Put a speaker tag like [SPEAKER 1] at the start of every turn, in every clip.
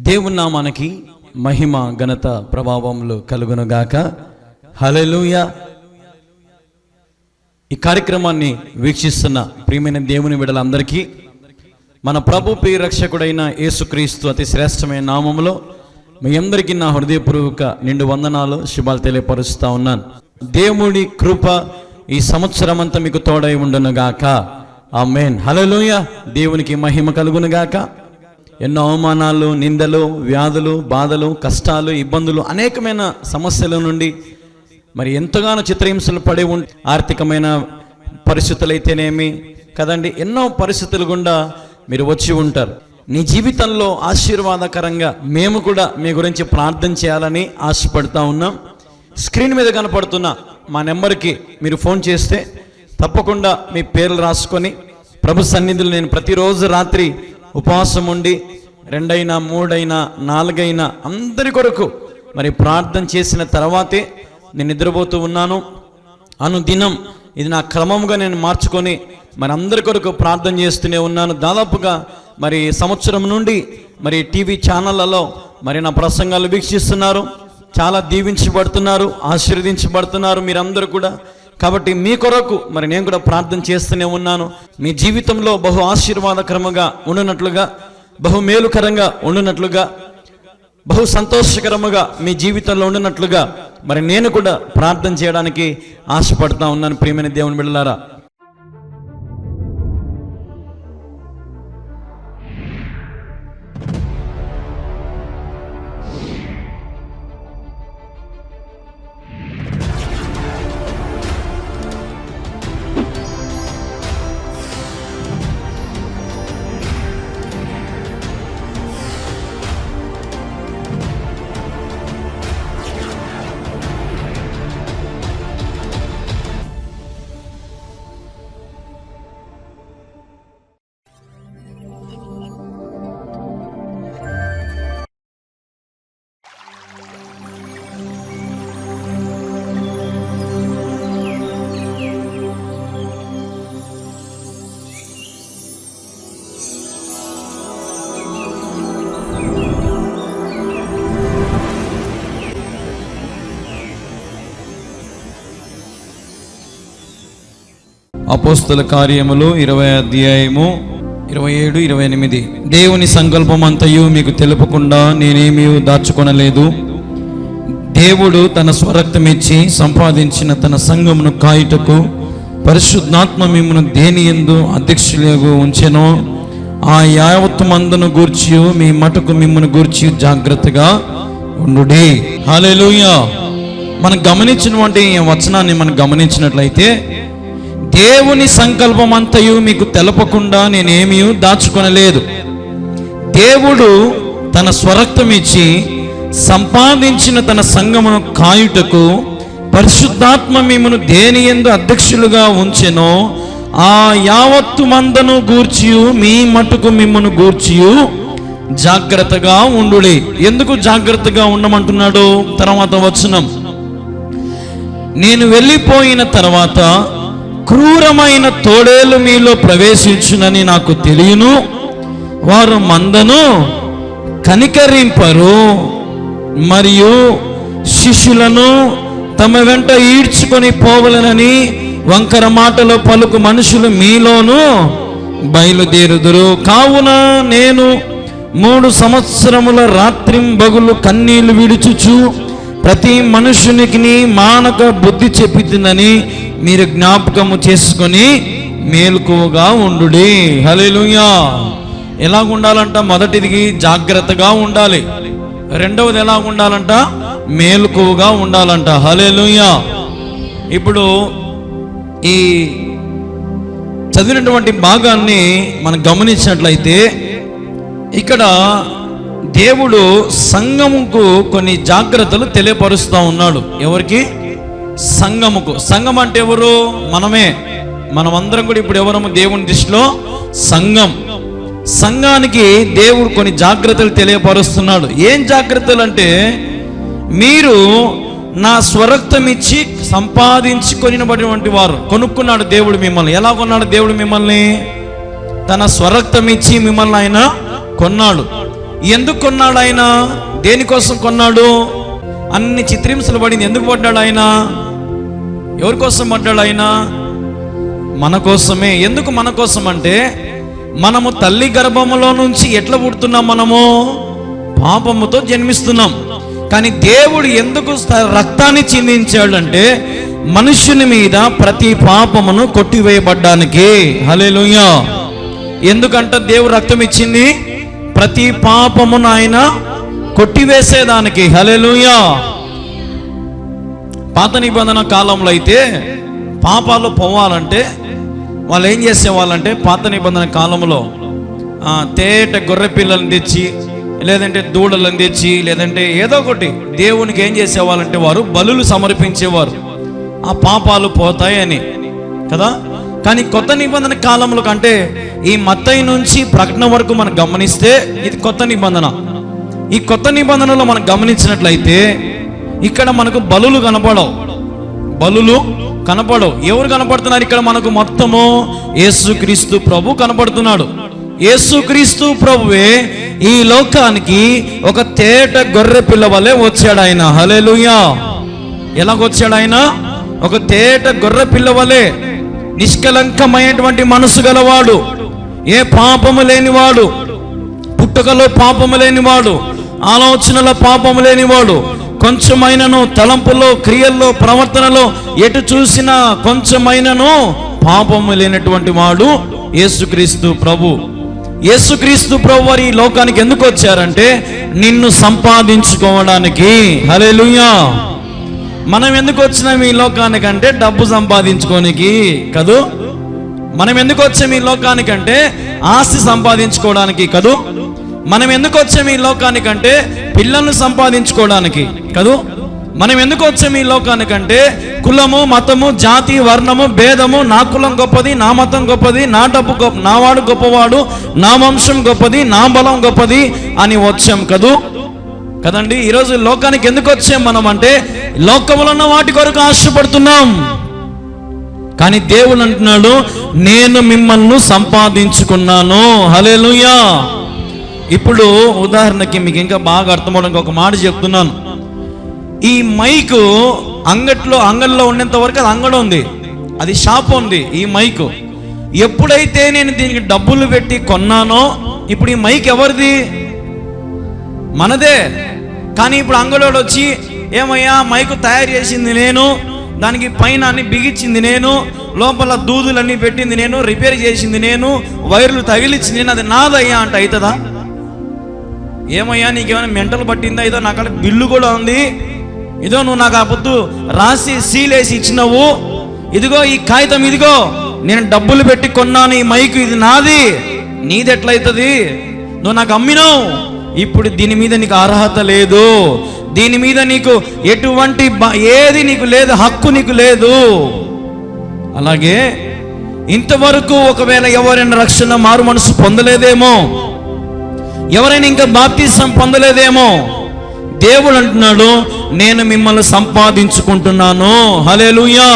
[SPEAKER 1] దేవుని నామానికి మహిమ ఘనత ప్రభావములు కలుగునుగాక. హల్లెలూయా. ఈ కార్యక్రమాన్ని వీక్షిస్తున్న ప్రియమైన దేవుని బిడ్డలందరికీ మన ప్రభు ప్రియ రక్షకుడైన యేసుక్రీస్తు అతి శ్రేష్టమైన నామములో మీ అందరికీ నా హృదయపూర్వక నిండు వందనాలు, శుభాలు తెలియపరుస్తూ ఉన్నాను. దేవుడి కృప ఈ సంవత్సరం అంతా మీకు తోడై ఉండునుగాక. ఆమేన్. హల్లెలూయా. దేవునికి మహిమ కలుగునుగాక. ఎన్నో అవమానాలు, నిందలు, వ్యాధులు, బాధలు, కష్టాలు, ఇబ్బందులు, అనేకమైన సమస్యల నుండి మరి ఎంతగానో చిత్రహింసలు పడి ఆర్థికమైన పరిస్థితులైతేనేమి కదండి, ఎన్నో పరిస్థితులు గుండా మీరు వచ్చి ఉంటారు. నీ జీవితంలో ఆశీర్వాదకరంగా మేము కూడా మీ గురించి ప్రార్థన చేయాలని ఆశపడుతూ ఉన్నాం. స్క్రీన్ మీద కనపడుతున్న మా నెంబర్కి మీరు ఫోన్ చేస్తే తప్పకుండా మీ పేర్లు రాసుకొని ప్రభు సన్నిధిలో నేను ప్రతిరోజు రాత్రి ఉపవాసం ఉండి 2 అయినా 3 అయినా 4 అయినా అందరి కొరకు మరి ప్రార్థన చేసిన తర్వాతే నేను నిద్రపోతూ ఉన్నాను. అనుదినం ఇది నా క్రమంగా నేను మార్చుకొని మరి అందరి కొరకు ప్రార్థన చేస్తూనే ఉన్నాను. దాదాపుగా మరి సంవత్సరం నుండి మరి టీవీ ఛానళ్ళలో మరి నా ప్రసంగాలు వీక్షిస్తున్నారు, చాలా దీవించబడుతున్నారు, ఆశీర్వదించబడుతున్నారు మీరందరూ కూడా. కాబట్టి మీ కొరకు మరి నేను కూడా ప్రార్థన చేస్తూనే ఉన్నాను. మీ జీవితంలో బహు ఆశీర్వాదకరముగా ఉండునట్లుగా, బహు మేలుకరంగా ఉండునట్లుగా, బహు సంతోషకరముగా మీ జీవితంలో ఉండునట్లుగా మరి నేను కూడా ప్రార్థన చేయడానికి ఆశపడుతూ ఉన్నాను. ప్రియమైన దేవుని బిడ్డలారా, అపోస్తల కార్యములు 20వ అధ్యాయము 27, 28. దేవుని సంకల్పమంతయు మీకు తెలుపకుండా నేనేమీ దాచుకొనలేదు. దేవుడు తన స్వరక్తమిచ్చి సంపాదించిన తన సంఘమును కాయుటకు పరిశుద్ధాత్మ మిమ్మును దేనియందు అధ్యక్షులుగా ఉంచెనో ఆ యావత్తు మందును గూర్చి మీ మటుకు మిమ్మును గూర్చి జాగ్రత్తగా ఉండుడి. హల్లెలూయా. మనం గమనించినటువంటి ఈ వచనాన్ని మనం గమనించినట్లయితే, దేవుని సంకల్పం అంతయు మీకు తెలపకుండా నేనేమీ దాచుకొనలేదు. దేవుడు తన స్వరక్తం ఇచ్చి సంపాదించిన తన సంఘమును కాయుటకు పరిశుద్ధాత్మ మిమ్మును దేనియందు అధ్యక్షులుగా ఉంచెనో ఆ యావత్తు మందను గూర్చి మీ మటుకు మిమ్మును గూర్చి జాగ్రత్తగా ఉండుడి. ఎందుకు జాగ్రత్తగా ఉండమంటున్నాడు? తర్వాత వచనం, నేను వెళ్ళిపోయిన తర్వాత క్రూరమైన తోడేలు మీలో ప్రవేశించునని నాకు తెలియను. వారు మందను కనికరింపరు మరియు శిష్యులను తమ వెంట ఈడ్చుకొని పోవలనని వంకర మాటలో పలుకు మనుషులు మీలోను బయలుదేరుదురు. కావున నేను 3 సంవత్సరముల రాత్రింబగలు కన్నీళ్లు విడుచుచు ప్రతి మనుషునికి మానక బుద్ధి చెప్పితినని మీరు జ్ఞాపకము చేసుకొని మేలుకువగా ఉండుడి. హల్లెలూయా. ఎలాగ ఉండాలంట? మొదటిది జాగ్రత్తగా ఉండాలి. రెండవది ఎలాగ ఉండాలంట? మేలుకువగా ఉండాలంట. హల్లెలూయా. ఇప్పుడు ఈ చదివినటువంటి భాగాన్ని మనం గమనించినట్లయితే ఇక్కడ దేవుడు సంఘముకు కొన్ని జాగ్రత్తలు తెలియపరుస్తూ ఉన్నాడు. ఎవరికి? సంఘముకు. సంఘం అంటే ఎవరు? మనమే. మనమందరం కూడా ఇప్పుడు ఎవరము? దేవుని దృష్టిలో సంఘం. సంఘానికి దేవుడు కొన్ని జాగ్రత్తలు తెలియపరుస్తున్నాడు. ఏం జాగ్రత్తలు అంటే, మీరు నా స్వరక్తం ఇచ్చి సంపాదించుకొనినటువంటి వారు. కొనుక్కున్నాడు దేవుడు మిమ్మల్ని. ఎలా కొన్నాడు దేవుడు మిమ్మల్ని? తన స్వరక్తం ఇచ్చి మిమ్మల్ని ఆయన కొన్నాడు. ఎందుకు కొన్నాడు ఆయన? దేనికోసం కొన్నాడు? అన్ని చిత్రహింసలు పడింది. ఎందుకు పడ్డాడు ఆయన? ఎవరి కోసం పడ్డాడు ఆయన? మన కోసమే. ఎందుకు మన కోసం అంటే, మనము తల్లి గర్భములో నుంచి ఎట్లా పుడుతున్నాం? మనము పాపముతో జన్మిస్తున్నాం. కానీ దేవుడు ఎందుకు రక్తాన్ని చిందించాడంటే, మనుష్యుని మీద ప్రతి పాపమును కొట్టివేయబడ్డానికి. హల్లెలూయా. ఎందుకంట దేవుడు రక్తం ఇచ్చింది? ప్రతి పాపమును ఆయన కొట్టివేసేదానికి. హల్లెలూయా. పాత నిబంధన కాలంలో అయితే పాపాలు పోవాలంటే వాళ్ళు ఏం చేసేవాళ్ళంటే, పాత నిబంధన కాలంలో తేట గొర్రె పిల్లలను తెచ్చి, లేదంటే దూడలను తెచ్చి, లేదంటే ఏదో ఒకటి దేవునికి ఏం చేసేవాళ్ళంటే వారు బలులు సమర్పించేవారు, ఆ పాపాలు పోతాయని కదా. కానీ కొత్త నిబంధన కాలంలో కంటే ఈ మత్తయి నుంచి ప్రకటన వరకు మనం గమనిస్తే ఇది కొత్త నిబంధన. ఈ కొత్త నిబంధనలో మనం గమనించినట్లయితే ఇక్కడ మనకు బలులు కనపడవు. బలులు కనపడవు. ఎవరు కనపడుతున్నారు ఇక్కడ మనకు? మొత్తము యేసుక్రీస్తు ప్రభు కనపడుతున్నాడు. యేసుక్రీస్తు ప్రభువే ఈ లోకానికి ఒక తేట గొర్రె పిల్ల వలె వచ్చాడు ఆయన. హల్లెలూయా. ఎలాగొచ్చాడు ఆయన? ఒక తేట గొర్రె పిల్ల వలె, నిష్కలంకమైనటువంటి మనసు గలవాడు, ఏ పాపము లేనివాడు, పుట్టుకలో పాపము లేనివాడు, ఆలోచనలో పాపము లేనివాడు, కొంచెమైనను తలంపులో, క్రియల్లో, ప్రవర్తనలో ఎటు చూసినా కొంచెమైనను పాపము లేనటువంటి వాడు యేసుక్రీస్తు ప్రభు. యేసుక్రీస్తు ప్రభు వారు ఈ లోకానికి ఎందుకు వచ్చారంటే, నిన్ను సంపాదించుకోవడానికి. హల్లెలూయా. మనం ఎందుకు వచ్చినాం ఈ లోకానికంటే? డబ్బు సంపాదించుకోనికి కదూ. మనం ఎందుకు వచ్చాం ఈ లోకానికంటే? ఆస్తి సంపాదించుకోవడానికి కదూ. మనం ఎందుకు వచ్చాం ఈ లోకానికంటే? పిల్లలను సంపాదించుకోవడానికి కదూ. మనం ఎందుకు వచ్చాం ఈ లోకానికంటే? కులము, మతము, జాతి, వర్ణము, భేదము, నా కులం గొప్పది, నా మతం గొప్పది, నా డబ్బు గొప్ప, నా వాడు గొప్పవాడు, నా వంశం గొప్పది, నా బలం గొప్పది అని వచ్చాం కదూ. కదండి. ఈరోజు లోకానికి ఎందుకు వచ్చాం మనం అంటే, లోకంలో ఉన్న వాటి కొరకు ఆశపడుతున్నాం. కానీ దేవుడు అంటున్నాడు, నేను మిమ్మల్ని సంపాదించుకున్నాను. హల్లెలూయా. ఇప్పుడు ఉదాహరణకి మీకు ఇంకా బాగా అర్థమవడానికి ఒక మాట చెప్తున్నాను. ఈ మైకు అంగడిలో ఉండేంత వరకు అది అంగడి ఉంది, అది షాప్ ఉంది. ఈ మైకు ఎప్పుడైతే నేను దీనికి డబ్బులు పెట్టి కొన్నానో, ఇప్పుడు ఈ మైక్ ఎవరిది? మనదే. కానీ ఇప్పుడు అంగడివాడు వచ్చి, ఏమయ్యా మైకు తయారు చేసింది నేను, దానికి పైన అన్ని బిగించింది నేను, లోపల దూదులన్నీ పెట్టింది నేను, రిపేర్ చేసింది నేను, వైర్లు తగిలిచ్చింది నేను, అది నాదయ్యా అంటే అవుతుందా? ఏమయ్యా నీకేమైనా మెంటల్ పట్టిందా? ఇదో నాకు అక్కడ బిల్లు కూడా ఉంది, ఇదో నువ్వు నాకు ఆ పొద్దు రాసి సీలేసి ఇచ్చినావు, ఇదిగో ఈ కాగితం, ఇదిగో నేను డబ్బులు పెట్టి కొన్నాను ఈ మైకు, ఇది నాది. నీది ఎట్లయితుంది? నువ్వు నాకు అమ్మినావు. ఇప్పుడు దీని మీద నీకు అర్హత లేదు, దీని మీద నీకు ఎటువంటి ఏది నీకు లేదు, హక్కు నీకు లేదు. అలాగే ఇంతవరకు ఒకవేళ ఎవరైనా రక్షణ మారు మనసు పొందలేదేమో, ఎవరైనా ఇంకా బాప్తిసం పొందలేదేమో, దేవుడు అంటున్నాడు, నేను మిమ్మల్ని సంపాదించుకుంటున్నాను. హల్లెలూయా.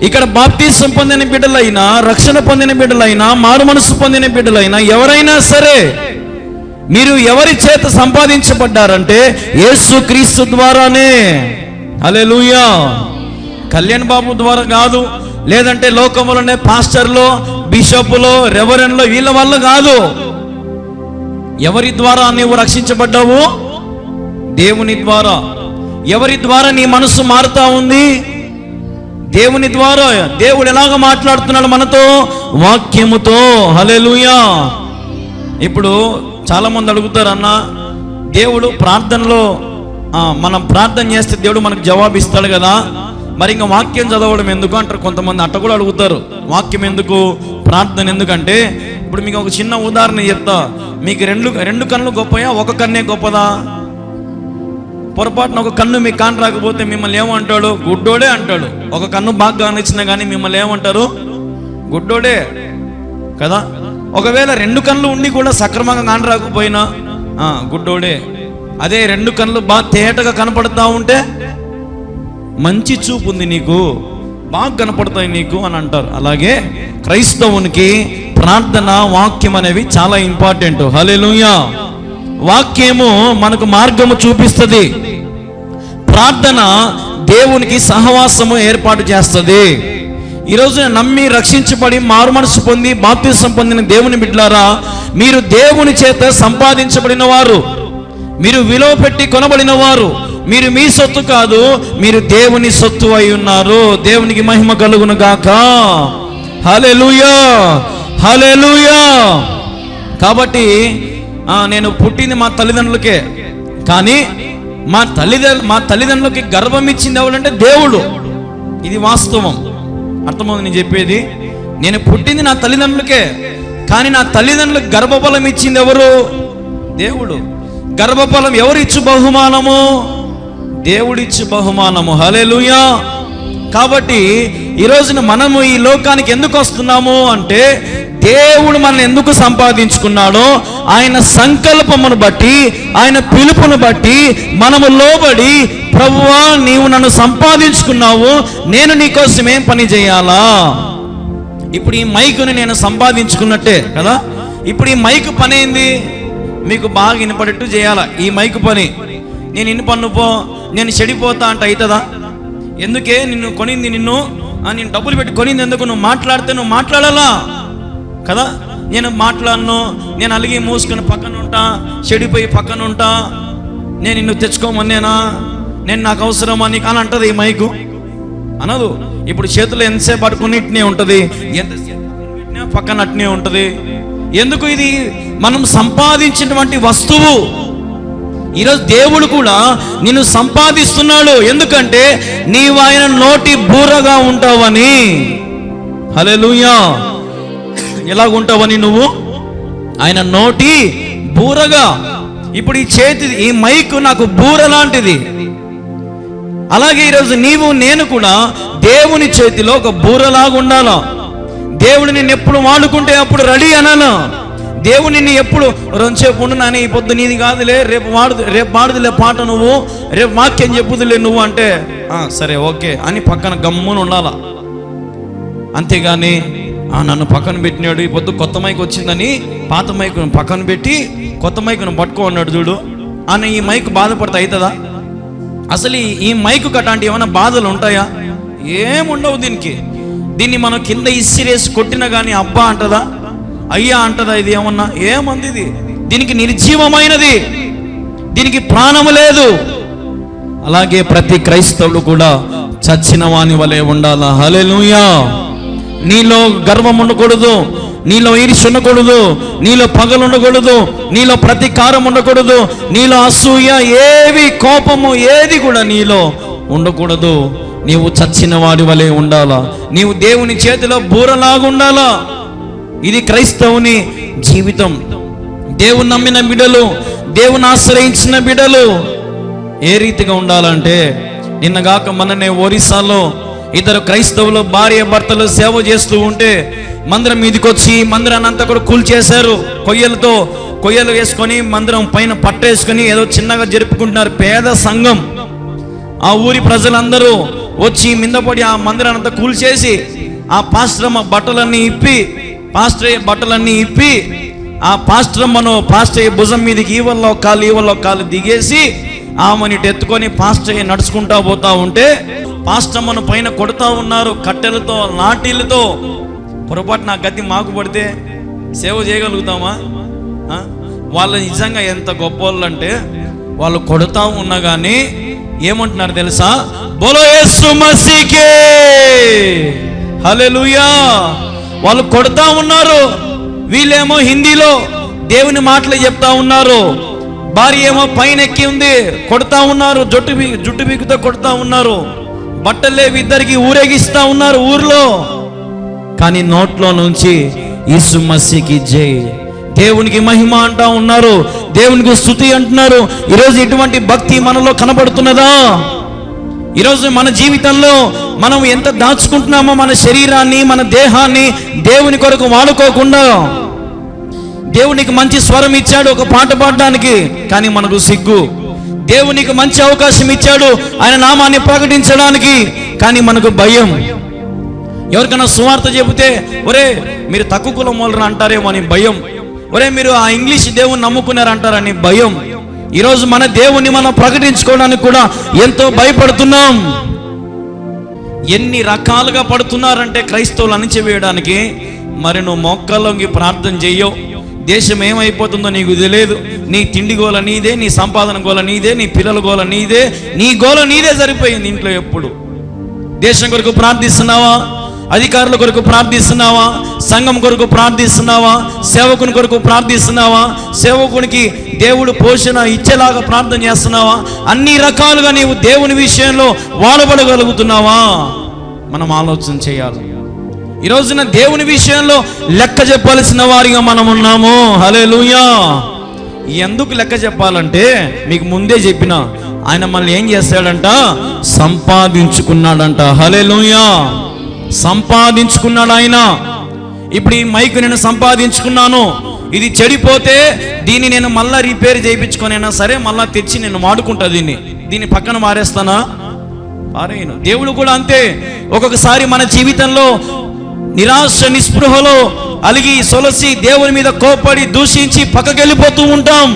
[SPEAKER 1] ఇక్కడ బాప్తిసం పొందిన బిడ్డలైనా, రక్షణ పొందిన బిడ్డలైనా, మారు మనసు పొందిన బిడ్డలైనా ఎవరైనా సరే, మీరు ఎవరి చేత సంపాదించబడ్డారంటే యేసుక్రీస్తు ద్వారానే. హల్లెలూయా. కళ్యాణ్ బాబు ద్వారా కాదు, లేదంటే లోకములోనే పాస్టర్లో, బిషపులో, రెవరెండ్లో వీళ్ళ వల్ల కాదు. ఎవరి ద్వారా నీవు రక్షించబడ్డావు? దేవుని ద్వారా. ఎవరి ద్వారా నీ మనసు మారుతా ఉంది? దేవుని ద్వారా. దేవుడు ఎలాగ మాట్లాడుతున్నాడు మనతో? వాక్యముతో. హల్లెలూయా. ఇప్పుడు చాలా మంది అడుగుతారు, అన్న దేవుడు ప్రార్థనలో మనం ప్రార్థన చేస్తే దేవుడు మనకు జవాబు ఇస్తాడు కదా, మరి ఇంకా వాక్యం చదవడం ఎందుకు అంటారు కొంతమంది. అట్ట కూడా అడుగుతారు, వాక్యం ఎందుకు, ప్రార్థన ఎందుకంటే. ఇప్పుడు మీకు ఒక చిన్న ఉదాహరణ చెప్తా. మీకు రెండు కన్నులు గొప్పయా, ఒక కన్నే గొప్పదా? పొరపాటున ఒక కన్ను మీకు కాని రాకపోతే మిమ్మల్ని ఏమంటాడు? గుడ్డోడే అంటాడు. ఒక కన్ను బాగా కానిచ్చినా కానీ మిమ్మల్ని ఏమంటారు? గుడ్డోడే కదా. ఒకవేళ రెండు కన్నులు ఉండి కూడా సక్రమంగా కాని రాకపోయినా గుడ్డోడే. అదే రెండు కన్నులు బాగా తేటగా కనపడతా ఉంటే, మంచి చూపు ఉంది నీకు, బాగా కనపడతాయి నీకు అని అంటారు. అలాగే క్రైస్తవునికి ప్రార్థన, వాక్యం అనేవి చాలా ఇంపార్టెంట్. హల్లెలూయా. వాక్యము మనకు మార్గము చూపిస్తుంది. ప్రార్థన దేవునికి సహవాసము ఏర్పాటు చేస్తుంది. ఈరోజు నమ్మి రక్షించబడి మారు మనసు పొంది బాప్తిసం పొందిన దేవుని బిడ్డలారా, మీరు దేవుని చేత సంపాదించబడిన వారు, మీరు విలువ పెట్టి కొనబడిన వారు. మీరు మీ సొత్తు కాదు, మీరు దేవుని సొత్తు అయి ఉన్నారు. దేవునికి మహిమ కలుగును గాక. హల్లెలూయా, హల్లెలూయా. కాబట్టి నేను పుట్టింది మా తల్లిదండ్రులకే, కానీ మా తల్లిదండ్రులకి గర్వం ఇచ్చింది ఎవరంటే దేవుడు. ఇది వాస్తవం. అర్థమవుతుంది నేను చెప్పేది. నేను పుట్టింది నా తల్లిదండ్రులకే, కానీ నా తల్లిదండ్రులకు గర్భఫలం ఇచ్చింది ఎవరు? దేవుడు. గర్భఫలం ఎవరిచ్చు బహుమానము? దేవుడిచ్చు బహుమానము. హల్లెలూయా. కాబట్టి ఈ రోజున మనము ఈ లోకానికి ఎందుకు వస్తున్నాము అంటే, దేవుడు మనల్ని ఎందుకు సంపాదించుకున్నాడో ఆయన సంకల్పమును బట్టి, ఆయన పిలుపును బట్టి మనము లోబడి, ప్రభువా నీవు నన్ను సంపాదించుకున్నావు, నేను నీకోసం ఏం పని చేయాలా? ఇప్పుడు ఈ మైకుని నేను సంపాదించుకున్నట్టే కదా. ఇప్పుడు ఈ మైకు పని ఏంది? మీకు బాగా వినపడేట్టు చేయాలా ఈ మైకు పని. నేను ఇన్ని పన్నుపో, నేను చెడిపోతా అంటే అవుతుందా? ఎందుకే నిన్ను కొనింది? నేను డబ్బులు పెట్టి కొనింది ఎందుకు? నువ్వు మాట్లాడితే నువ్వు మాట్లాడాలా కదా. నేను మాట్లాడను, నేను అలిగి మూసుకొని పక్కన ఉంటా, చెడిపోయి పక్కన ఉంటా. నేను నిన్ను తెచ్చుకోమనేనా? నేను నాకు అవసరమా నీకు అని అంటది ఈ మైకు? అనదు. ఇప్పుడు చేతులు ఎంతసేపు పట్టుకుని ఇట్నే ఉంటుంది, ఎంతసేపు పెట్టినా పక్కన అట్నే ఉంటుంది. ఎందుకు? ఇది మనం సంపాదించినటువంటి వస్తువు. ఈరోజు దేవుడు కూడా నిన్ను సంపాదిస్తున్నాడు. ఎందుకంటే నీవు ఆయన నోటి బూరగా ఉంటావని. హల్లెలూయా. ఎలాగుంటావని? నువ్వు ఆయన నోటి బూరగా. ఇప్పుడు ఈ మైకు నాకు బూర లాంటిది. అలాగే ఈరోజు నీవు నేను కూడా దేవుని చేతిలో ఒక బూరలాగా ఉండాలా. దేవుడు నిన్ను ఎప్పుడు వాడుకుంటే అప్పుడు రెడీ అనాలా. దేవుడు నిన్ను ఎప్పుడు రెండుసేపు ఉండు నాని, ఈ పొద్దు నీది కాదులే, రేపు వాడుదులే పాట, నువ్వు రేపు వాక్యం చెప్పుదులే నువ్వు అంటే సరే ఓకే అని పక్కన గమ్మున ఉండాలా. అంతేగాని నన్ను పక్కన పెట్టినాడు, ఈ పొద్దు కొత్త మైక్ వచ్చిందని పాత మైకును పక్కన పెట్టి కొత్త మైకును పట్టుకో అన్నాడు చూడు అని ఈ మైక్ బాధపడితే అవుతుందా? అసలు ఈ మైకు కటాంటి ఏమైనా బాధలు ఉంటాయా? ఏముండవు దీన్ని మనం కింద ఇసిరేసి కొట్టినా కానీ అబ్బా అంటదా, అయ్యా అంటదా? ఇది ఏమన్నా ఏమంది? దీనికి నిర్జీవమైనది, దీనికి ప్రాణము లేదు. అలాగే ప్రతి క్రైస్తవుడు కూడా చచ్చిన వాని వలె ఉండాలా. హల్లెలూయా. నీలో గర్వం ఉండకూడదు, నీలో ఈర్ష్య ఉండకూడదు, నీలో పగలు ఉండకూడదు, నీలో ప్రతీకారం ఉండకూడదు, నీలో అసూయ, ఏవి కోపము ఏది కూడా నీలో ఉండకూడదు. నీవు చచ్చిన వాడి వలె ఉండాలా. నీవు దేవుని చేతిలో బూరలాగా ఉండాలా. ఇది క్రైస్తవుని జీవితం. దేవుని నమ్మిన బిడ్డలు, దేవుని ఆశ్రయించిన బిడ్డలు ఏ రీతిగా ఉండాలంటే, నిన్నగాక మననే ఒరిస్సాలో ఇద్దరు క్రైస్తవులు భార్య భర్తలు సేవ చేస్తూ ఉంటే మందిరం మీదకి వచ్చి మందిరాన్ని అంతా కూడా కూల్చేశారు. కొయ్యలు వేసుకొని మందిరం పైన పట్టేసుకొని ఏదో చిన్నగా జరుపుకుంటున్నారు. పేద సంఘం. ఆ ఊరి ప్రజలందరూ వచ్చి మిందపడి ఆ మందిరాన్ని అంతా కూల్చేసి ఆ పాస్టర్ బట్టలన్నీ ఇప్పి ఆ పాస్టర్ భుజం మీదకి ఈ వల్ల కాలు దిగేసి ఆమెని ఎత్తుకొని పాస్టర్ నడుచుకుంటా పోతా ఉంటే పాస్టమ్మను పైన కొడతా ఉన్నారు కట్టెలతో, లాఠీలతో. పొరపాటు నా గతి మాకు పడితే సేవ చేయగలుగుతామా? వాళ్ళు నిజంగా ఎంత గొప్ప వాళ్ళు అంటే, వాళ్ళు కొడతా ఉన్నా కానీ ఏమంటున్నారు తెలుసా? బోలో యేసు మసీకే, హల్లెలూయా. వాళ్ళు కొడతా ఉన్నారు, వీళ్ళేమో హిందీలో దేవుని మాటలు చెప్తా ఉన్నారు. భార్య ఏమో పైన ఎక్కి ఉంది, కొడతా ఉన్నారు, జుట్టు బీగుతో కొడతా ఉన్నారు. బట్టలేవి ఇద్దరికి ఊరేగిస్తా ఉన్నారు ఊర్లో. కానీ నోట్లో నుంచి యేసు మసీకి జై, దేవునికి మహిమ అంటా ఉన్నారు, దేవునికి స్తుతి అంటున్నారు. ఈరోజు ఇటువంటి భక్తి మనలో కనబడుతున్నదా? ఈరోజు మన జీవితంలో మనం ఎంత దాచుకుంటున్నామో మన శరీరాన్ని, మన దేహాన్ని దేవుని కొరకు వాడుకోకుండా. దేవునికి మంచి స్వరం ఇచ్చాడు ఒక పాట పాడడానికి, కానీ మనకు సిగ్గు. దేవునికి మంచి అవకాశం ఇచ్చాడు ఆయన నామాన్ని ప్రకటించడానికి, కానీ మనకు భయం. ఎవరికైనా సువార్త చెబితే ఒరే మీరు తక్కువ కులం వాళ్ళని అంటారేమో అని భయం. ఒరే మీరు ఆ ఇంగ్లీష్ దేవుని నమ్ముకున్నారంటారని భయం. ఈరోజు మన దేవుణ్ణి మనం ప్రకటించుకోవడానికి కూడా ఎంతో భయపడుతున్నాం. ఎన్ని రకాలుగా పడుతున్నారంటే క్రైస్తవులు అణిచివేయడానికి. మరి నువ్వు మోకాళ్ళొంగి ప్రార్థన చెయ్యవు, దేశం ఏమైపోతుందో నీకు తెలియదు. నీ తిండి గోల నీదే, నీ సంపాదన గోల నీదే, నీ పిల్లల గోల నీదే, నీ గోల నీదే సరిపోయింది ఇంట్లో. ఎప్పుడు దేశం కొరకు ప్రార్థిస్తున్నావా? అధికారుల కొరకు ప్రార్థిస్తున్నావా? సంఘం కొరకు ప్రార్థిస్తున్నావా? సేవకుని కొరకు ప్రార్థిస్తున్నావా? సేవకునికి దేవుడు పోషణ ఇచ్చేలాగా ప్రార్థన చేస్తున్నావా? అన్ని రకాలుగా నీవు దేవుని విషయంలో వాడబడగలుగుతున్నావా? మనం ఆలోచన చేయాలి. ఈ రోజున దేవుని విషయంలో లెక్క చెప్పాల్సిన వారిగా మనం ఉన్నాము. హల్లెలూయా. ఎందుకు లెక్క చెప్పాలంటే మీకు ముందే చెప్పిన, ఆయన మనల్ని ఏం చేస్తాడంట? సంపాదించుకున్నాడంట. హల్లెలూయా. సంపాదించుకున్నాడు ఆయన. ఇప్పుడు ఈ మైక్ నేను సంపాదించుకున్నాను, ఇది చెడిపోతే దీన్ని నేను మళ్ళా రిపేర్ చేయించుకొనైనా సరే మళ్ళా తెచ్చి నేను వాడుకుంటా. దీన్ని పక్కన మారేస్తానా? పారేయను. దేవుడు కూడా అంతే. ఒక్కొక్కసారి మన జీవితంలో నిరాశ నిస్పృహలో అలిగి సొలసి దేవుని మీద కోపడి దూషించి పక్కకెళ్ళిపోతూ ఉంటాం.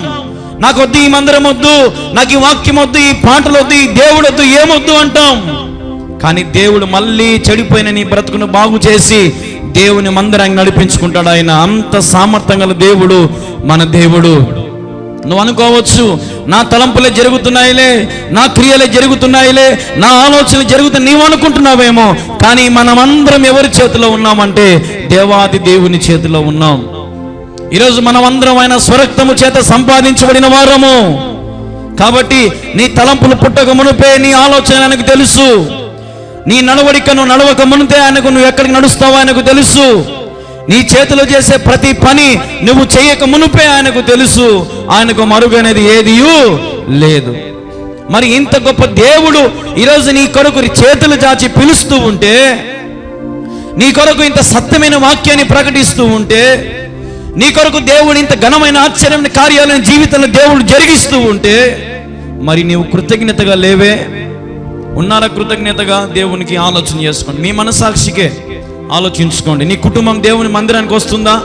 [SPEAKER 1] నాకు వద్దు ఈ మందిరం వద్దు, నాకు ఈ వాక్యం వద్దు, ఈ పాటలు వద్దు, ఈ దేవుడు వద్దు, ఏమొద్దు అంటాం. కానీ దేవుడు మళ్ళీ చెడిపోయిన నీ బ్రతుకును బాగు చేసి దేవుని మందిరాన్ని నడిపించుకుంటాడు ఆయన. అంత సామర్థ్యం గల దేవుడు మన దేవుడు. నువ్వు అనుకోవచ్చు, నా తలంపులే జరుగుతున్నాయిలే, నా క్రియలే జరుగుతున్నాయిలే, నా ఆలోచనలు జరుగుతాయి నీవు అనుకుంటున్నావేమో. కానీ మనమందరం ఎవరి చేతిలో ఉన్నామంటే దేవాది దేవుని చేతిలో ఉన్నాం. ఈరోజు మనమందరం ఆయన స్వరక్తము చేత సంపాదించబడిన వారము. కాబట్టి నీ తలంపులు పుట్టక మునుపే నీ ఆలోచన ఆయనకు తెలుసు. నీ నడవడికను నడవక మునితే ఆయనకు నువ్వు ఎక్కడికి నడుస్తావో ఆయనకు తెలుసు. నీ చేతిలో చేసే ప్రతి పని నువ్వు చేయక మునుపే ఆయనకు తెలుసు. ఆయనకు మరుగనేది ఏదియూ లేదు. మరి ఇంత గొప్ప దేవుడు ఈరోజు నీ కొరకు చేతులు చాచి పిలుస్తూ ఉంటే, నీ కొరకు ఇంత సత్యమైన వాక్యాన్ని ప్రకటిస్తూ ఉంటే, నీ కొరకు దేవుడు ఇంత ఘనమైన ఆశ్చర్యమైన కార్యాలను జీవితంలో దేవుడు జరిగిస్తూ ఉంటే, మరి నీవు కృతజ్ఞతగా లేవే? ఉన్నారా కృతజ్ఞతగా? దేవునికి ఆలోచన చేసుకోండి. మీ మనసాక్షికే ఆలోచించుకోండి. నీ కుటుంబం దేవుని మందిరానికి వస్తుందా?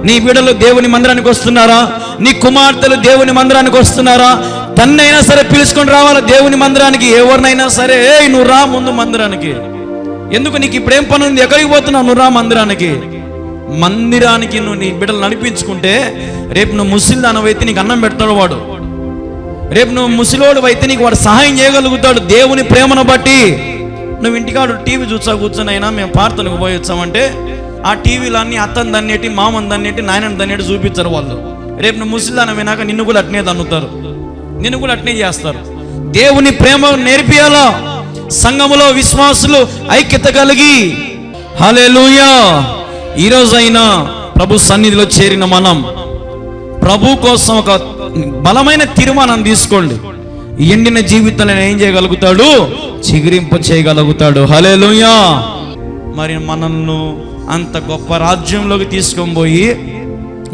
[SPEAKER 1] నీ బిడ్డలు దేవుని మందిరానికి వస్తున్నారా? నీ కుమార్తెలు దేవుని మందిరానికి వస్తున్నారా? తన్నైనా సరే పిలుచుకొని రావాలా దేవుని మందిరానికి. ఎవరినైనా సరే, నువ్వు రా ముందు మందిరానికి. ఎందుకు? నీకు ఇప్పుడేం పని ఉంది? ఎక్కడికి పోతున్నావు? నువ్వు రా మందిరానికి. మందిరానికి నువ్వు నీ బిడ్డలు నడిపించుకుంటే రేపు నువ్వు ముసిల్దానవైతే నీకు అన్నం పెడతాడు వాడు. రేపు నువ్వు ముసిలోడు అయితే నీకు వాడు సహాయం చేయగలుగుతాడు దేవుని ప్రేమను బట్టి. నువ్వు ఇంటికాడు టీవీ చూసా కూర్చొని అయినా మేము ప్రార్థనకు పోయి వచ్చామంటే ఆ టీవీలో అన్ని అత్తని దన్నేటి, మామని దన్నేటి, నాయనని దన్నేటి చూపించారు వాళ్ళు. రేపు నువ్వు ముసిల్దాన వినాక నిన్ను కూడా అట్నే దన్నుతారు, నిన్ను కూడా అట్నే చేస్తారు. దేవుని ప్రేమ నేర్పియాలా. సంఘములో విశ్వాసులు ఐక్యత కలిగి, హల్లెలూయా. ఈరోజైనా ప్రభు సన్నిధిలో చేరిన మనం ప్రభు కోసం ఒక బలమైన తీర్మానం తీసుకోండి. ఎండిన జీవితాన్ని ఏం చేయగలుగుతాడు? చిగురింప చేయగలుగుతాడు. హల్లెలూయా. మరి మనల్ని అంత గొప్ప రాజ్యంలోకి తీసుకొని పోయి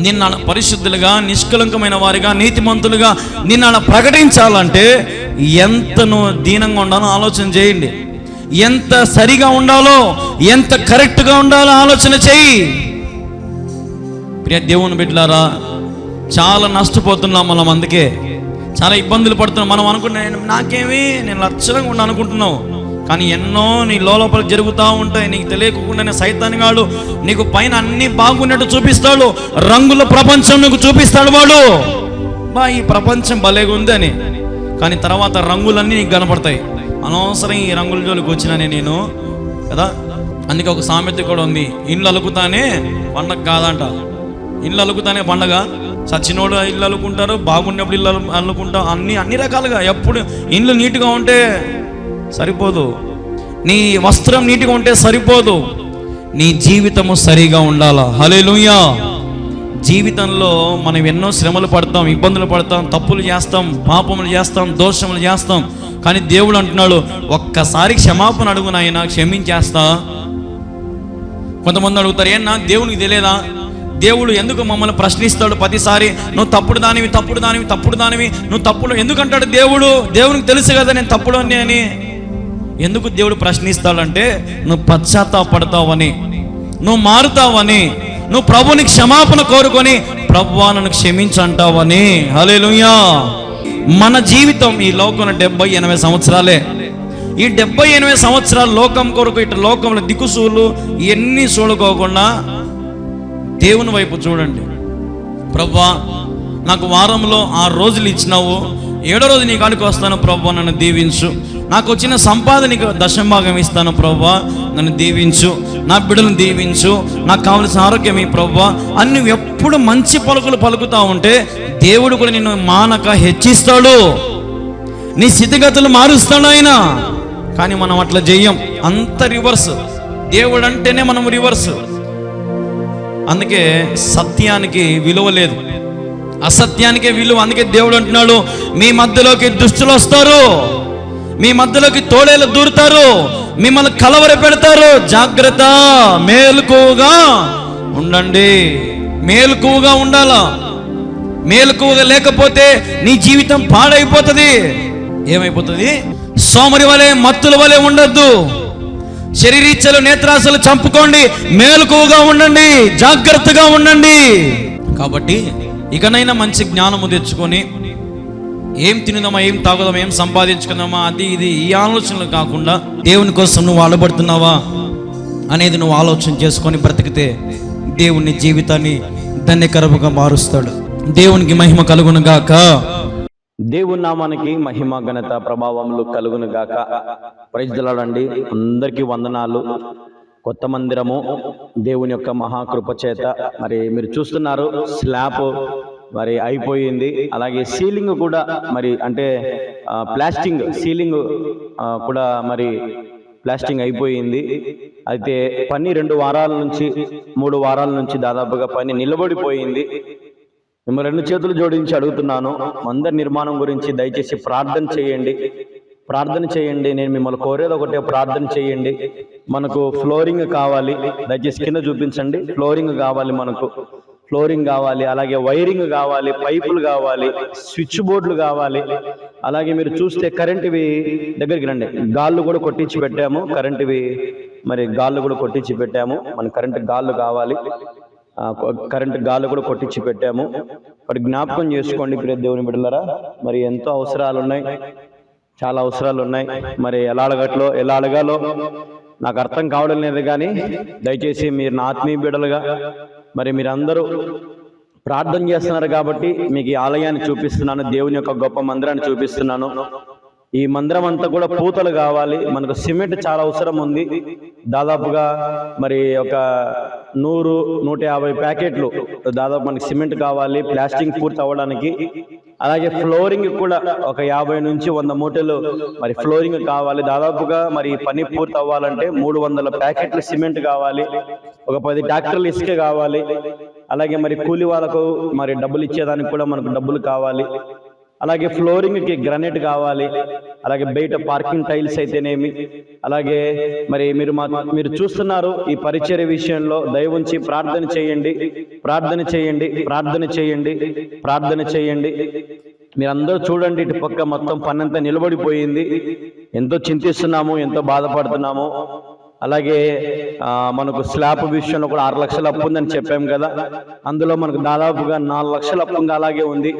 [SPEAKER 1] నిన్న పరిశుద్ధులుగా, నిష్కలంకమైన వారిగా, నీతిమంతులుగా నిన్న ప్రకటించాలంటే ఎంత నువ్వు దీనంగా ఉండాలో ఆలోచన చేయండి. ఎంత సరిగా ఉండాలో, ఎంత కరెక్ట్గా ఉండాలో ఆలోచన చేయి. ప్రియ దేవుని బిడ్డలారా, చాలా నష్టపోతున్నాం మనం. అందుకే చాలా ఇబ్బందులు పడుతున్నాం. మనం అనుకుంటున్నాం నాకేమీ, నేను లక్షణంగా ఉన్నా అనుకుంటున్నావు. కానీ ఎన్నో నీ లోపల జరుగుతూ ఉంటాయి. నీకు తెలియకుండానే సైతాన్గాడు నీకు పైన అన్ని బాగున్నట్టు చూపిస్తాడు. రంగుల ప్రపంచం నీకు చూపిస్తాడు వాడు. ఈ ప్రపంచం భలేగా ఉంది అని. కానీ తర్వాత రంగులన్నీ నీకు కనపడతాయి. అనవసరం ఈ రంగుల జోలికి వచ్చినానే నేను కదా. అందుకే ఒక సామెత కూడా ఉంది, ఇల్లు అలుకుతానే పండగ కాదంట. ఇల్లు అలుకుతానే పండగ. చచ్చినోడు ఇల్లు అల్లుకుంటారు, బాగున్నప్పుడు ఇల్లు అల్లుకుంటాం. అన్ని రకాలుగా. ఎప్పుడు ఇల్లు నీట్గా ఉంటే సరిపోదు, నీ వస్త్రం నీట్గా ఉంటే సరిపోదు, నీ జీవితము సరిగా ఉండాలా. హల్లెలూయా. జీవితంలో మనం ఎన్నో శ్రమలు పడతాం, ఇబ్బందులు పడతాం, తప్పులు చేస్తాం, పాపములు చేస్తాం, దోషములు చేస్తాం. కానీ దేవుడు అంటున్నాడు, ఒక్కసారి క్షమాపణ అడుగు నాయనా, క్షమించేస్తా. కొంతమంది అడుగుతారు, ఏనా దేవునికి తెలియదా? దేవుడు ఎందుకు మమ్మల్ని ప్రశ్నిస్తాడు ప్రతిసారి? నువ్వు తప్పుడు దానివి, తప్పుడు దానివి, తప్పుడు దానివి, నువ్వు తప్పుడు ఎందుకంటాడు దేవుడు? దేవునికి తెలుసు కదా నేను తప్పుడు అని. ఎందుకు దేవుడు ప్రశ్నిస్తాడంటే నువ్వు పశ్చాత్తాపడతావని, నువ్వు మారుతావని, నువ్వు ప్రభుని క్షమాపణ కోరుకొని ప్రభువా నన్ను క్షమించంటావని. హల్లెలూయా. మన జీవితం ఈ లోకంలో 70-80 సంవత్సరాలే. ఈ 70-80 సంవత్సరాల లోకం కొరకు ఇటు లోకంలో దిక్కుసూలు ఇవన్నీ చూడుకోకుండా దేవుని వైపు చూడండి. ప్రభువా నాకు వారంలో 6 రోజులు ఇచ్చినావు, 7వ రోజు నీ కాడికి వస్తాను ప్రభువా, నన్ను దీవించు. నాకు వచ్చిన సంపాదనకి దశంభాగం ఇస్తాను ప్రభువా, నన్ను దీవించు. నా బిడ్డలను దీవించు. నాకు కావలసిన ఆరోగ్యం ఈ ప్రభువా అన్ని ఎప్పుడు మంచి పలుకులు పలుకుతా ఉంటే దేవుడు కూడా నిన్ను మానక హెచ్చిస్తాడు, నీ స్థితిగతులు మారుస్తాడు ఆయన. కానీ మనం అట్లా చెయ్యం, అంత రివర్స్. దేవుడు అంటేనే మనం రివర్స్. అందుకే సత్యానికి విలువ లేదు, అసత్యానికే విలువ. అందుకే దేవుడు అంటున్నాడు, మీ మధ్యలోకి దుష్టులు వస్తారు, మీ మధ్యలోకి తోడేలు దూరుతారు, మిమ్మల్ని కలవర పెడతారు. జాగ్రత్త, మేలుకువగా ఉండండి. మేలుకువగా ఉండాలా. మేలుకువగా లేకపోతే నీ జీవితం పాడైపోతుంది. ఏమైపోతుంది? సోమరి వలె, మత్తుల వలె ఉండద్దు. శరీరీచ్ఛలు, నేత్రాశలు చంపుకోండి. మేలుకువగా ఉండండి, జాగ్రత్తగా ఉండండి. కాబట్టి ఇకనైనా మంచి జ్ఞానము తెచ్చుకొని ఏం తినదామా, ఏం తాగుదామా, ఏం సంపాదించుకుందామా, అది ఇది ఈ ఆలోచనలు కాకుండా దేవుని కోసం నువ్వు వాడబడుతున్నావా అనేది నువ్వు ఆలోచన చేసుకొని బ్రతికితే దేవుని జీవితాన్ని ధన్యకరముగా మారుస్తాడు. దేవునికి మహిమ కలుగును గాక. దేవుని నామానికి మహిమ, ఘనత, ప్రభావములు కలుగును గాక. ప్రైజ్ ది లార్డ్ అండి. అందరికీ వందనాలు. కొత్త మందిరము దేవుని యొక్క మహాకృప చేత మరి మీరు చూస్తున్నారు, స్లాబ్ మరి అయిపోయింది. అలాగే సీలింగ్ కూడా మరి అంటే ప్లాస్టింగ్ సీలింగ్ కూడా మరి ప్లాస్టింగ్ అయిపోయింది. అయితే పని 2 వారాల నుంచి 3 వారాల నుంచి దాదాపుగా పని నిలబడిపోయింది. మిమ్మల్ని 2 చేతులు జోడించి అడుగుతున్నాను, మందిర నిర్మాణం గురించి దయచేసి ప్రార్థన చేయండి, ప్రార్థన చేయండి. నేను మిమ్మల్ని కోరేది ఒకటే, ప్రార్థన చేయండి. మనకు ఫ్లోరింగ్ కావాలి, దయచేసి కింద చూపించండి. ఫ్లోరింగ్ కావాలి, మనకు ఫ్లోరింగ్ కావాలి, అలాగే వైరింగ్ కావాలి, పైపులు కావాలి, స్విచ్ బోర్డులు కావాలి. అలాగే మీరు చూస్తే కరెంటువి దగ్గరికి రండి, గాళ్ళు కూడా కొట్టించి పెట్టాము. కరెంటువి మరి గాళ్ళు కూడా కొట్టించి పెట్టాము. మన కరెంటు గాళ్ళు కావాలి, కరెంటు గాళ్ళు కూడా కొట్టించి పెట్టాము. మరి జ్ఞాపకం చేసుకోండి ప్రియ దేవుని బిడ్డలారా, మరి ఎంతో అవసరాలు ఉన్నాయి, చాలా అవసరాలు ఉన్నాయి. మరి ఎలా అడగాలో నాకు అర్థం కావడం లేదు. కానీ దయచేసి మీరు నా ఆత్మీయ బిడ్డలుగా మరి మీరందరూ ప్రార్థన చేస్తున్నారు కాబట్టి మీకు ఈ ఆలయాన్ని చూపిస్తున్నాను, దేవుని యొక్క గొప్ప మందిరాన్ని చూపిస్తున్నాను. ఈ మందిరం అంతా కూడా పూతలు కావాలి. మనకు సిమెంట్ చాలా అవసరం ఉంది. దాదాపుగా మరి ఒక 100-150 ప్యాకెట్లు దాదాపు మనకి సిమెంట్ కావాలి ప్లాస్టింగ్ పూర్తి అవ్వడానికి. అలాగే ఫ్లోరింగ్ కూడా ఒక 50 నుంచి 100 మూటలు మరి ఫ్లోరింగ్ కావాలి. దాదాపుగా మరి పని పూర్తి అవ్వాలంటే 300 ప్యాకెట్లు సిమెంట్ కావాలి, ఒక 10 ట్రాక్టర్లు ఇసుక కావాలి. అలాగే మరి కూలి వాళ్ళకు మరి డబ్బులు ఇచ్చేదానికి కూడా మనకు డబ్బులు కావాలి. అలాగే ఫ్లోరింగ్కి గ్రానైట్ కావాలి. అలాగే బయట పార్కింగ్ టైల్స్ అయితేనేమి. అలాగే మరి మీరు చూస్తున్నారు ఈ పరిచర్య విషయంలో దయ ఉంచి ప్రార్థన చేయండి, ప్రార్థన చేయండి, ప్రార్థన చేయండి, ప్రార్థన చేయండి. మీరందరూ చూడండి, ఇటు పక్క మొత్తం పని అంతా నిలబడిపోయింది. ఎంతో చింతిస్తున్నాము, ఎంతో బాధపడుతున్నాము. అలాగే మనకు స్లాబ్ విషయంలో కూడా 6 లక్షల అప్పు ఉందని చెప్పాము కదా, అందులో మనకు దాదాపుగా 4 లక్షల అప్పు అలాగే ఉంది.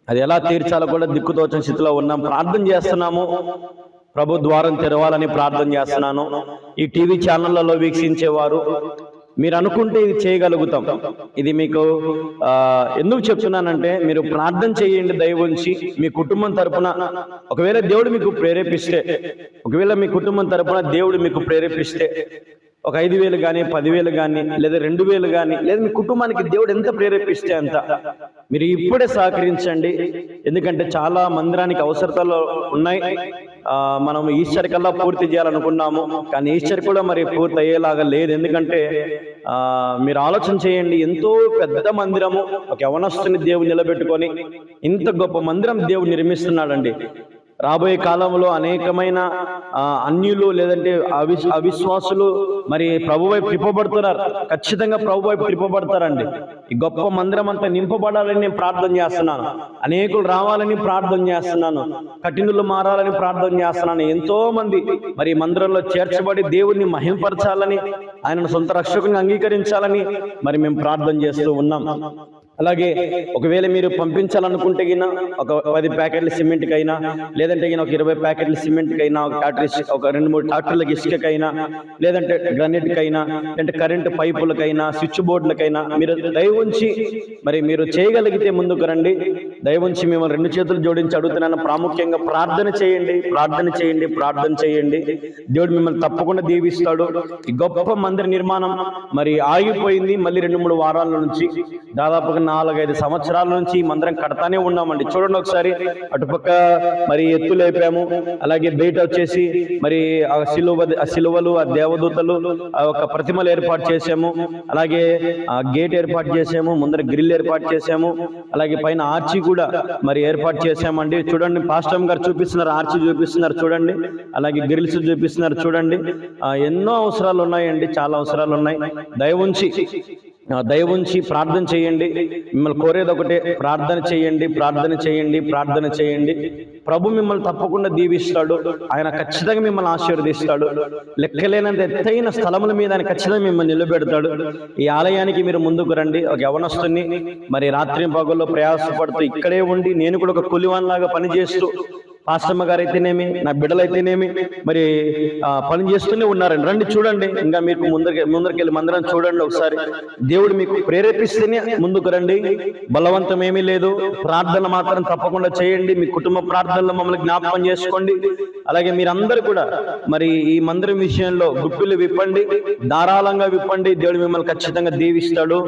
[SPEAKER 1] అది ఎలా తీర్చాలో కూడా దిక్కుతోచని స్థితిలో ఉన్నాం. ప్రార్థన చేస్తున్నాము, ప్రభు ద్వారం తెరవాలని ప్రార్థన చేస్తున్నాను. ఈ టీవీ ఛానళ్లలో వీక్షించేవారు మీరు అనుకుంటే ఇది చేయగలుగుతాం. ఇది మీకు ఎందుకు చెప్తున్నానంటే, మీరు ప్రార్థన చేయండి దయ ఉంచి. మీ కుటుంబం తరపున ఒకవేళ దేవుడు మీకు ప్రేరేపిస్తే, ఒకవేళ మీ కుటుంబం తరపున దేవుడు మీకు ప్రేరేపిస్తే ఒక 5,000 కానీ 10,000 కానీ లేదా 2,000 కానీ, లేదా మీ కుటుంబానికి దేవుడు ఎంత ప్రేరేపిస్తే అంత మీరు ఇప్పుడే సహకరించండి. ఎందుకంటే చాలా మందిరానికి అవసరతలు ఉన్నాయి. మనం ఈస్టర్ కల్లా పూర్తి చేయాలనుకున్నాము, కానీ ఈస్టర్ కూడా మరి పూర్తి అయ్యేలాగా లేదు. ఎందుకంటే మీరు ఆలోచన చేయండి, ఎంతో పెద్ద మందిరము, ఒక యవనస్తుని దేవుడు నిలబెట్టుకొని ఇంత గొప్ప మందిరం దేవుడు నిర్మిస్తున్నాడండి. రాబోయే కాలంలో అనేకమైన అన్యులు లేదంటే అవిశ్వాసులు మరి ప్రభు వైపు తిప్పబడుతున్నారు. ఖచ్చితంగా ప్రభు వైపు తిప్పబడతారండి. ఈ గొప్ప మందిరం అంతా నింపబడాలని నేను ప్రార్థన చేస్తున్నాను. అనేకులు రావాలని ప్రార్థన చేస్తున్నాను. కఠినులు మారాలని ప్రార్థన చేస్తున్నాను. ఎంతో మంది మరి మందిరంలో చేర్చబడి దేవుణ్ణి మహింపరచాలని, ఆయనను సొంత రక్షకుని అంగీకరించాలని మరి మేము ప్రార్థన చేస్తూ ఉన్నాం.
[SPEAKER 2] అలాగే ఒకవేళ మీరు పంపించాలనుకుంటే గిన ఒక 10 ప్యాకెట్ల సిమెంట్కైనా, లేదంటే గిన ఒక 20 ప్యాకెట్ల సిమెంట్కైనా, ఒక 2-3 ట్రాక్టర్లకు ఇసుకకైనా, లేదంటే గ్రానైట్కైనా, లేదంటే కరెంటు పైపులకైనా, స్విచ్ బోర్డులకైనా మీరు దయవుంచి మరి మీరు చేయగలిగితే ముందుకు రండి. దయవుంచి మిమ్మల్ని 2 చేతులు జోడించి అడుగుతున్నాను. ప్రాముఖ్యంగా ప్రార్థన చేయండి, ప్రార్థన చేయండి, ప్రార్థన చేయండి. దేవుడు మిమ్మల్ని తప్పకుండా దీవిస్తాడు. ఈ గొప్ప మందిర నిర్మాణం మరి ఆగిపోయింది. మళ్ళీ 2-3 వారాల నుంచి దాదాపుగా 4-5 సంవత్సరాల నుంచి ఈ మందిరం కడతానే ఉన్నామండి. చూడండి ఒకసారి, అటుపక్క మరి ఎత్తులు లేపాము, అలాగే బయట వచ్చేసి మరి ఆ సిలువలు, ఆ దేవదూతలు, ఆ ఒక ప్రతిమలు ఏర్పాటు చేసాము, అలాగే ఆ గేట్ ఏర్పాటు చేసాము, ముందర గ్రిల్ ఏర్పాటు చేసాము, అలాగే పైన ఆర్చి కూడా మరి ఏర్పాటు చేసామండి. చూడండి, పాస్టర్ గారు చూపిస్తున్నారు, ఆర్చి చూపిస్తున్నారు చూడండి, అలాగే గ్రిల్స్ చూపిస్తున్నారు చూడండి. ఎన్నో అవసరాలు ఉన్నాయండి, చాలా అవసరాలు ఉన్నాయి. దయవుంచి ప్రార్థన చేయండి. మిమ్మల్ని కోరేది ఒకటే, ప్రార్థన చేయండి, ప్రార్థన చేయండి, ప్రార్థన చేయండి. ప్రభు మిమ్మల్ని తప్పకుండా దీవిస్తాడు. ఆయన ఖచ్చితంగా మిమ్మల్ని ఆశీర్వదిస్తాడు. లెక్కలేనంత ఎత్తైన స్థలముల మీద ఆయన ఖచ్చితంగా మిమ్మల్ని నిలబెడతాడు. ఈ ఆలయానికి మీరు ముందుకు రండి. ఒక యవనస్తుని మరి రాత్రి పగల్లో ప్రయాసపడుతూ ఇక్కడే ఉండి, నేను కూడా ఒక కూలివాన్లాగా పనిచేస్తూ, పాస్టమ్మ గారు అయితేనేమి, నా బిడ్డలైతేనేమి మరి పని చేస్తూనే ఉన్నారండి. రండి చూడండి, ఇంకా మీకు ముందరికెళ్ళి మందిరం చూడండి ఒకసారి. దేవుడు మీకు ప్రేరేపిస్తేనే ముందుకు రండి. బలవంతం ఏమీ లేదు. ప్రార్థన మాత్రం తప్పకుండా చేయండి. మీ కుటుంబ ప్రార్థనలో మమ్మల్ని జ్ఞాపకం చేసుకోండి. అలాగే మీరందరూ కూడా మరి ఈ మందిరం విషయంలో గుప్పిలు విప్పండి, ధారాళంగా విప్పండి. దేవుడు మిమ్మల్ని ఖచ్చితంగా దీవిస్తాడు,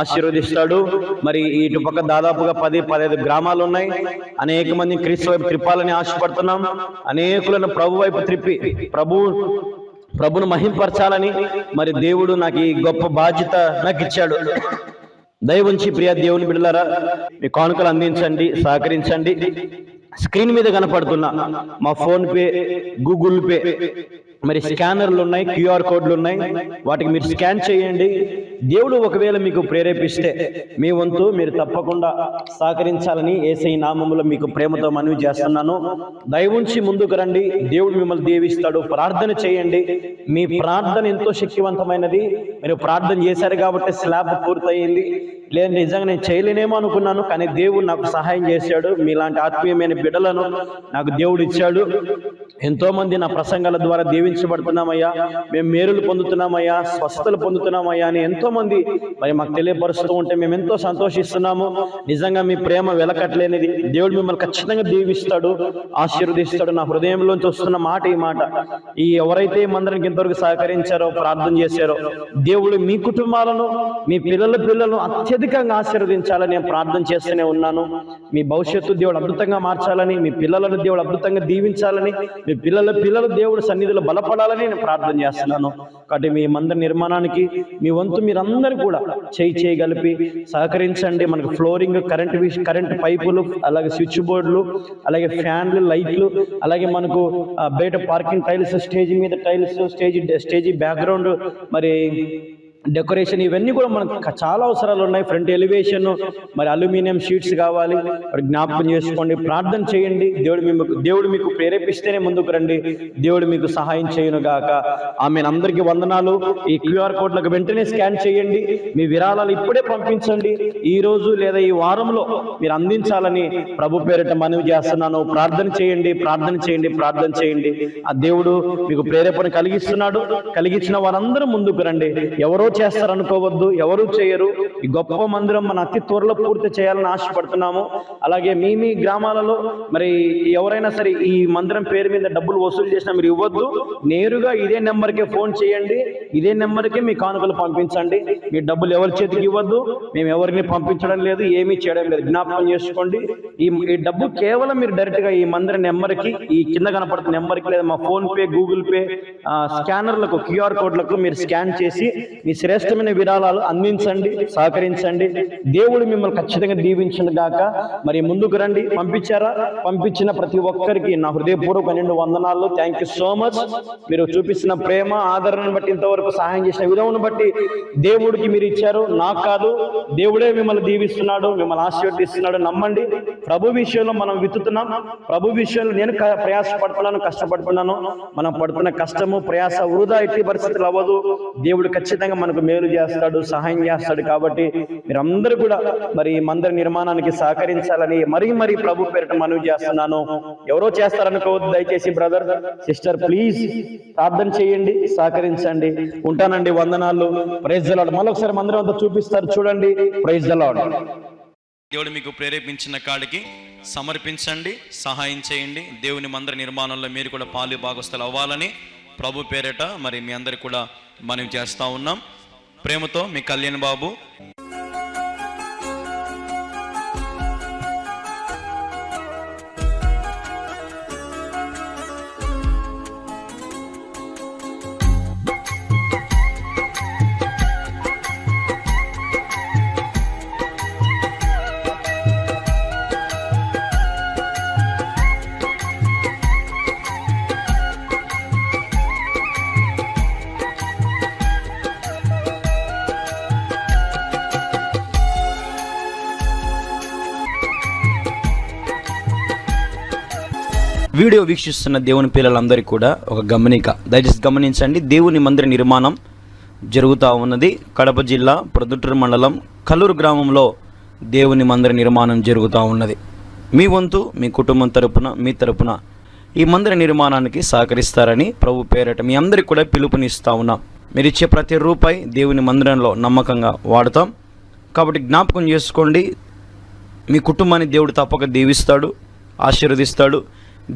[SPEAKER 2] ఆశీర్వదిస్తాడు. మరి ఇటుపక్క దాదాపుగా 10-15 గ్రామాలు ఉన్నాయి. అనేక మంది క్రీస్తు వైపు త్రిప్పాలని ఆశపడుతున్నాం. అనేకులను ప్రభు వైపు త్రిప్పి ప్రభును మహింపరచాలని మరి దేవుడు నాకు ఈ గొప్ప బాధ్యత నాకు ఇచ్చాడు. దయవుంచి ప్రియ దేవుని బిడ్డలారా, మీ కానుకలు అందించండి, సహకరించండి. స్క్రీన్ మీద కనపడుతున్న మా ఫోన్పే, గూగుల్ పే మరి స్కానర్లు ఉన్నాయి, QR కోడ్లు ఉన్నాయి. వాటికి మీరు స్కాన్ చేయండి. దేవుడు ఒకవేళ మీకు ప్రేరేపిస్తే మీ వంతు మీరు తప్పకుండా సహకరించాలని యేసయ్య నామములో మీకు ప్రేమతో మనవి చేస్తున్నాను. దయవుంచి ముందుకు రండి. దేవుడు మిమ్మల్ని దీవిస్తాడు. ప్రార్థన చేయండి. మీ ప్రార్థన ఎంతో శక్తివంతమైనది. మీరు ప్రార్థన చేశారు కాబట్టి స్లాబ్ పూర్తయింది. లేదు నిజంగా నేను చేయలేనేమో అనుకున్నాను, కానీ దేవుడు నాకు సహాయం చేశాడు. మీలాంటి ఆత్మీయమైన బిడ్డలను నాకు దేవుడు ఇచ్చాడు. ఎంతో మంది నా ప్రసంగాల ద్వారా దీవించబడుతున్నామయ్యా, మేము మేలులు పొందుతున్నామయ్యా, స్వస్థతలు పొందుతున్నామయ్యా అని ఎంతో మంది మరి మాకు తెలియపరుస్తూ ఉంటే మేము ఎంతో సంతోషిస్తున్నాము. నిజంగా మీ ప్రేమ వెలకట్లేనిది. దేవుడు మిమ్మల్ని ఖచ్చితంగా దీవిస్తాడు, ఆశీర్వదిస్తాడు. నా హృదయంలోంచి వస్తున్న మాట ఈ మాట. ఎవరైతే ఈ మందిరానికి ఇంతవరకు సహకరించారో, ప్రార్థన చేశారో, దేవుడు మీ కుటుంబాలను, మీ పిల్లలను అత్యధికంగా ఆశీర్వదించాలని నేను ప్రార్థన చేస్తూనే ఉన్నాను. మీ భవిష్యత్తు దేవుడు అద్భుతంగా మార్చాలని, మీ పిల్లలను దేవుడు అద్భుతంగా దీవించాలని, మీ పిల్లలు దేవుడు సన్నిధిలో బలపడాలని నేను ప్రార్థన చేస్తున్నాను. కాబట్టి మీ మందిర నిర్మాణానికి మీ వంతు మీరందరూ కూడా చేయగలిపి సహకరించండి. మనకు ఫ్లోరింగ్, కరెంట్ పైపులు, అలాగే స్విచ్ బోర్డులు, అలాగే ఫ్యాన్లు, లైట్లు, అలాగే మనకు బయట పార్కింగ్ టైల్స్, స్టేజ్ మీద టైల్స్, స్టేజీ బ్యాక్గ్రౌండ్ మరి డెకరేషన్, ఇవన్నీ కూడా మనకు చాలా అవసరాలు ఉన్నాయి. ఫ్రంట్ ఎలివేషన్ మరి అల్యూమినియం షీట్స్ కావాలి. జ్ఞాపకం చేసుకోండి, ప్రార్థన చేయండి. దేవుడు మీకు ప్రేరేపిస్తేనే ముందుకు రండి. దేవుడు మీకు సహాయం చేయను గాక. ఆమెను. అందరికీ వందనాలు. ఈ QR కోడ్లకు వెంటనే స్కాన్ చేయండి. మీ విరాళాలు ఇప్పుడే పంపించండి. ఈ రోజు లేదా ఈ వారంలో మీరు అందించాలని ప్రభు పేరిట మనవి చేస్తున్నాను. ప్రార్థన చేయండి, ప్రార్థన చేయండి, ప్రార్థన చేయండి. ఆ దేవుడు మీకు ప్రేరేపణ కలిగిస్తున్నాడు. కలిగించిన వారందరూ ముందుకు రండి. ఎవరో చేస్తారనుకోవద్దు, ఎవరు చేయరు. ఈ గొప్ప మందిరం మన అతి త్వరలో పూర్తి చేయాలని ఆశపడుతున్నాము. అలాగే మీ గ్రామాలలో మరి ఎవరైనా సరే ఈ మందిరం పేరు మీద డబ్బులు వసూలు చేసినా మీరు ఇవ్వద్దు. నేరుగా ఇదే నెంబర్కే ఫోన్ చేయండి, ఇదే నెంబర్కే మీ కానుకలు పంపించండి. మీ డబ్బులు ఎవరి చేతికి ఇవ్వద్దు. మేము ఎవరిని పంపించడం లేదు, ఏమీ చేయడం లేదు. జ్ఞాపకం చేసుకోండి. ఈ డబ్బు కేవలం మీరు డైరెక్ట్గా ఈ మందిర నెంబర్కి, ఈ కింద కనపడుతున్న నెంబర్కి, లేదా మా ఫోన్పే, గూగుల్ పే స్కానర్లకు, QR కోడ్లకు మీరు స్కాన్ చేసి మీ శ్రేష్టమైన విరాళాలు అందించండి, సహకరించండి. దేవుడు మిమ్మల్ని ఖచ్చితంగా దీవించను గాక. మరి ముందుకు రండి. పంపించారా? పంపించిన ప్రతి ఒక్కరికి నా హృదయపూర్వక 2 వందనాలు. Thank you so much. మీరు చూపిస్తున్న ప్రేమ, ఆదరణను బట్టి, ఇంతవరకు సహాయం చేసిన విధమును బట్టి దేవుడికి మీరు ఇచ్చారు, నాకు కాదు. దేవుడే మిమ్మల్ని దీవిస్తున్నాడు, మిమ్మల్ని ఆశీర్వదిస్తున్నాడు. నమ్మండి. ప్రభు విషయంలో మనం విత్తుతున్నాం. ప్రభు విషయంలో నేను ప్రయాసపడుతున్నాను, కష్టపడుతున్నాను. మనం పడుతున్న కష్టము, ప్రయాస వృధా ఎట్టి పరిస్థితులు అవ్వదు. దేవుడు ఖచ్చితంగా మనకు మేలు చేస్తాడు, సహాయం చేస్తాడు. కాబట్టి మీరందరూ కూడా మరి ఈ మందిర నిర్మాణానికి సహకరించాలని మరీ ప్రభు పేరిట మనవి చేస్తున్నాను. ఎవరో చేస్తారనుకోవద్దు దయచేసి. బ్రదర్ సిస్టర్ ప్లీజ్ ప్రార్థన చేయండి, సహకరించండి. ఉంటానండి, వందనాలు. Praise the lord. మళ్ళొకసారి మందిరం అంతా చూపిస్తారు చూడండి. Praise the lord.
[SPEAKER 1] దేవుడు మీకు ప్రేరేపించిన కాడికి సమర్పించండి, సహాయం చేయండి. దేవుని మందిర నిర్మాణంలో మీరు కూడా పాలు భాగస్థులు అవ్వాలని ప్రభు పేరిట మరి మీ అందరికి కూడా మనవి చేస్తూ ఉన్నాం. ప్రేమతో మీ కళ్యాణ్ బాబు. వీడియో వీక్షిస్తున్న దేవుని పిల్లలందరికీ కూడా ఒక గమనిక, దయచేసి గమనించండి. దేవుని మందిర నిర్మాణం జరుగుతూ ఉన్నది. కడప జిల్లా ప్రొద్దుటూరు మండలం కల్లూరు గ్రామంలో దేవుని మందిర నిర్మాణం జరుగుతూ ఉన్నది. మీ వంతు మీ కుటుంబం తరపున మీ తరపున ఈ మందిర నిర్మాణానికి సహకరిస్తారని ప్రభు పేరట మీ అందరికీ కూడా పిలుపునిస్తూ ఉన్నాం. మీరు ఇచ్చే ప్రతి రూపాయి దేవుని మందిరంలో నమ్మకంగా వాడతాం. కాబట్టి జ్ఞాపకం చేసుకోండి, మీ కుటుంబాన్ని దేవుడు తప్పక దీవిస్తాడు, ఆశీర్వదిస్తాడు.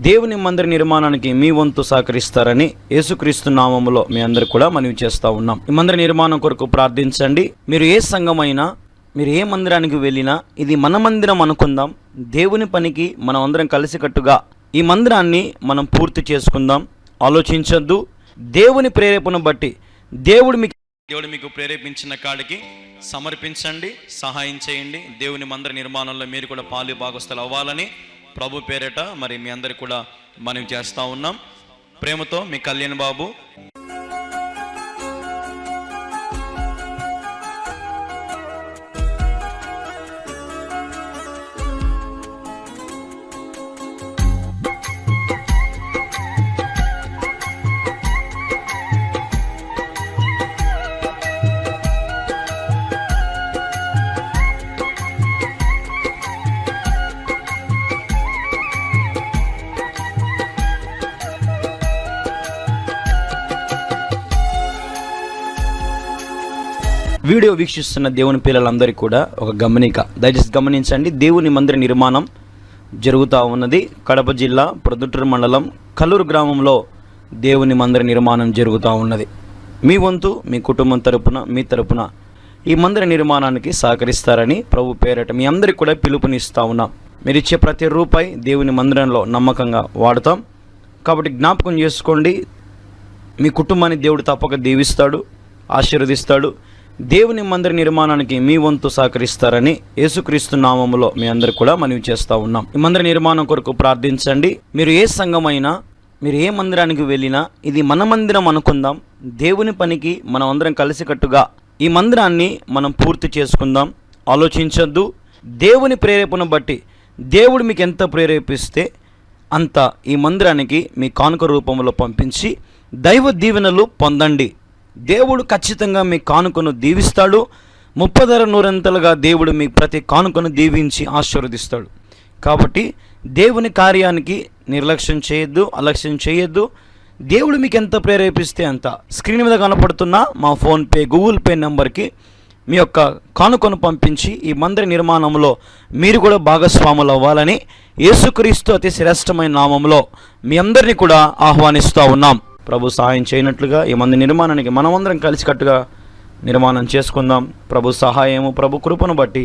[SPEAKER 1] దేవుని మందిర నిర్మాణానికి మీ వంతు సహకరిస్తారని యేసుక్రీస్తు నామములో మీ అందరు కూడా మనవి చేస్తూ ఉన్నాం. ఈ మందిర నిర్మాణం కొరకు ప్రార్థించండి. మీరు ఏ సంఘమైనా, మీరు ఏ మందిరానికి వెళ్ళినా ఇది మన మందిరం అనుకుందాం. దేవుని పనికి మనం అందరం కలిసికట్టుగా ఈ మందిరాన్ని మనం పూర్తి చేసుకుందాం. ఆలోచించొద్దు. దేవుని ప్రేరేపణ బట్టి దేవుడు మీకు ప్రేరేపించిన కాడికి సమర్పించండి, సహాయం చేయండి. దేవుని మందిర నిర్మాణంలో మీరు కూడా పాలు భాగస్థులు అవ్వాలని ప్రభు పేరిట మరి మీ అందరికి కూడా మనవి చేస్తూ ఉన్నాం. ప్రేమతో మీ కళ్యాణ్ బాబు. వీడియో వీక్షిస్తున్న దేవుని పిల్లలందరికీ కూడా ఒక గమనిక, దయచేసి గమనించండి. దేవుని మందిర నిర్మాణం జరుగుతూ ఉన్నది. కడప జిల్లా ప్రొద్దుటూరు మండలం కల్లూరు గ్రామంలో దేవుని మందిర నిర్మాణం జరుగుతూ ఉన్నది. మీ వంతు మీ కుటుంబం తరపున మీ తరపున ఈ మందిర నిర్మాణానికి సహకరిస్తారని ప్రభు పేరట మీ అందరికీ కూడా పిలుపునిస్తూ ఉన్నాం. మీరు ఇచ్చే ప్రతి రూపాయి దేవుని మందిరంలో నమ్మకంగా వాడతాం. కాబట్టి జ్ఞాపకం చేసుకోండి, మీ కుటుంబాన్ని దేవుడు తప్పక దీవిస్తాడు, ఆశీర్వదిస్తాడు. దేవుని మందిర నిర్మాణానికి మీ వంతు సహకరిస్తారని యేసుక్రీస్తు నామములో మీ అందరికి కూడా మనవి చేస్తూ ఉన్నాం. ఈ మందిర నిర్మాణం కొరకు ప్రార్థించండి. మీరు ఏ సంఘమైనా, మీరు ఏ మందిరానికి వెళ్ళినా ఇది మన మందిరం అనుకుందాం. దేవుని పనికి మనం అందరం కలిసికట్టుగా ఈ మందిరాన్ని మనం పూర్తి చేసుకుందాం. ఆలోచించొద్దు. దేవుని ప్రేరేపణ బట్టి దేవుడు మీకు ఎంత ప్రేరేపిస్తే అంత ఈ మందిరానికి మీ కానుక రూపంలో పంపించి దైవ దీవెనలు పొందండి. దేవుడు ఖచ్చితంగా మీ కానుకను దీవిస్తాడు. 30 దేవుడు మీ ప్రతి కానుకను దీవించి ఆశీర్వదిస్తాడు. కాబట్టి దేవుని కార్యానికి నిర్లక్ష్యం చేయొద్దు, అలక్ష్యం చేయొద్దు. దేవుడు మీకు ఎంత ప్రేరేపిస్తే అంత స్క్రీన్ మీద కనపడుతున్న మా ఫోన్పే, గూగుల్ పే నెంబర్కి మీ యొక్క కానుకను పంపించి ఈ మందిర నిర్మాణంలో మీరు కూడా భాగస్వాములు అవ్వాలని యేసుక్రీస్తు అతి శ్రేష్టమైన నామంలో మీ అందరినీ కూడా ఆహ్వానిస్తూ ఉన్నాం. ప్రభు సహాయం చేయనట్లుగా ఈ మందిర నిర్మాణానికి మనమందరం కలిసికట్టుగా నిర్మాణం చేసుకుందాం. ప్రభు సహాయము, ప్రభు కృపను బట్టి